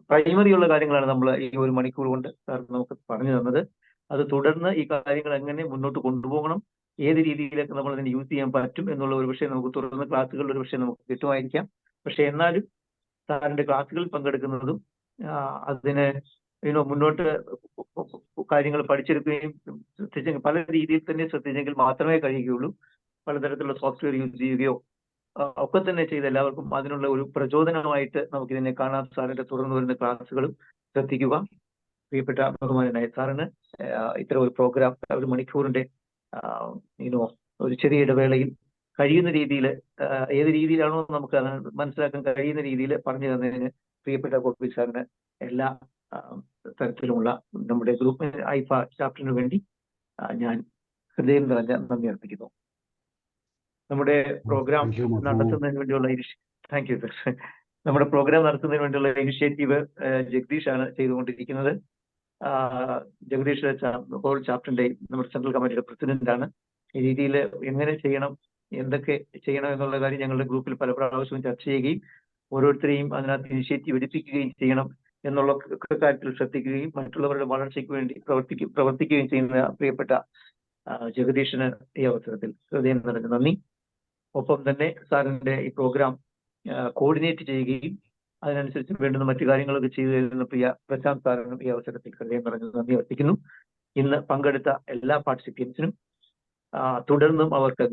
പ്രൈമറി ഉള്ള കാര്യങ്ങളാണ് നമ്മൾ ഈ ഒരു മണിക്കൂർ കൊണ്ട് സാർ നമുക്ക് പറഞ്ഞു തന്നത്. അത് തുടർന്ന് ഈ കാര്യങ്ങൾ എങ്ങനെ മുന്നോട്ട് കൊണ്ടുപോകണം, ഏത് രീതിയിലൊക്കെ നമ്മൾ അതിനെ യൂസ് ചെയ്യാൻ പറ്റും എന്നുള്ള ഒരു വിഷയം നമുക്ക് തുടർന്ന് ക്ലാസ്സുകളിൽ ഒരു വിഷയം നമുക്ക് കിട്ടുമായിരിക്കാം. പക്ഷെ എന്നാലും സാറിന്റെ ക്ലാസ്സുകളിൽ പങ്കെടുക്കുന്നതും അതിന് മുന്നോട്ട് കാര്യങ്ങൾ പഠിച്ചെടുക്കുകയും ശ്രദ്ധിച്ചെങ്കിൽ പല രീതിയിൽ തന്നെ ശ്രദ്ധിച്ചെങ്കിൽ മാത്രമേ കഴിയുകയുള്ളൂ. പലതരത്തിലുള്ള സോഫ്റ്റ്വെയർ യൂസ് ചെയ്യുകയോ ഒക്കെ തന്നെ ചെയ്ത് എല്ലാവർക്കും അതിനുള്ള ഒരു പ്രചോദനമായിട്ട് നമുക്ക് ഇതിനെ കാണാം. സാറിന്റെ തുടർന്ന് വരുന്ന ക്ലാസ്സുകളും ശ്രദ്ധിക്കുക. പ്രിയപ്പെട്ട ബഹുമാനായ സാറിന് ഇത്തരം ഒരു പ്രോഗ്രാം, ഒരു മണിക്കൂറിന്റെ ഒരു ചെറിയ ഇടവേളയിൽ കഴിയുന്ന രീതിയിൽ, ഏത് രീതിയിലാണോ നമുക്ക് മനസ്സിലാക്കാൻ കഴിയുന്ന രീതിയിൽ പറഞ്ഞു തന്നതിന് പ്രിയപ്പെട്ട ഗോപി സാറിന് എല്ലാ തരത്തിലുമുള്ള നമ്മുടെ ഗ്രൂപ്പ് ഐഫ ചാപ്റ്ററിന് വേണ്ടി ഞാൻ ഹൃദയം നിറഞ്ഞ നന്ദി അർപ്പിക്കുന്നു. നമ്മുടെ പ്രോഗ്രാം നടത്തുന്നതിന് വേണ്ടിയുള്ള ഇനിഷ്യേറ്റീവ് ജഗദീഷാണ് ചെയ്തുകൊണ്ടിരിക്കുന്നത്. ജഗദീഷ് ഹോൾ ചാപ്റ്ററിന്റെ നമ്മുടെ സെൻട്രൽ കമ്മിറ്റിയുടെ പ്രസിഡന്റ് ആണ്. ഈ രീതിയിൽ എങ്ങനെ ചെയ്യണം, എന്തൊക്കെ ചെയ്യണം എന്നുള്ള കാര്യം ഞങ്ങളുടെ ഗ്രൂപ്പിൽ പല പ്രാവശ്യവും ചർച്ച ചെയ്യുകയും ഓരോരുത്തരെയും അതിനകത്ത് ഇനിഷ്യേറ്റീവ് എടുപ്പിക്കുകയും ചെയ്യണം എന്നുള്ള കാര്യത്തിൽ ശ്രദ്ധിക്കുകയും മറ്റുള്ളവരുടെ വളർച്ചയ്ക്ക് വേണ്ടി പ്രവർത്തിക്കുകയും ചെയ്യുന്ന പ്രിയപ്പെട്ട ജഗദീഷിന് ഈ അവസരത്തിൽ ഹൃദയം നിറഞ്ഞ നന്ദി. ഒപ്പം തന്നെ സാറിന്റെ ഈ പ്രോഗ്രാം കോർഡിനേറ്റ് ചെയ്യുകയും അതിനനുസരിച്ച് വേണ്ടുന്ന മറ്റു കാര്യങ്ങളൊക്കെ ചെയ്തു തരുന്ന പ്രിയ പ്രശാന്ത് സാറിനും ഈ അവസരത്തിൽ ഹൃദയം നിറഞ്ഞ നന്ദി അർപ്പിക്കുന്നു. ഇന്ന് പങ്കെടുത്ത എല്ലാ പാർട്ടിസിപ്പൻസിനും തുടർന്നും അവർക്ക്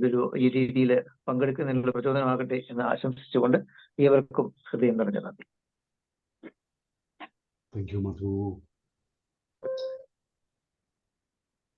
ഈ രീതിയിൽ പങ്കെടുക്കുന്നതിനുള്ള പ്രചോദനമാകട്ടെ എന്ന് ആശംസിച്ചുകൊണ്ട് ഏവർക്കും ഹൃദയം നിറഞ്ഞ നന്ദി. Thank you, Madhu.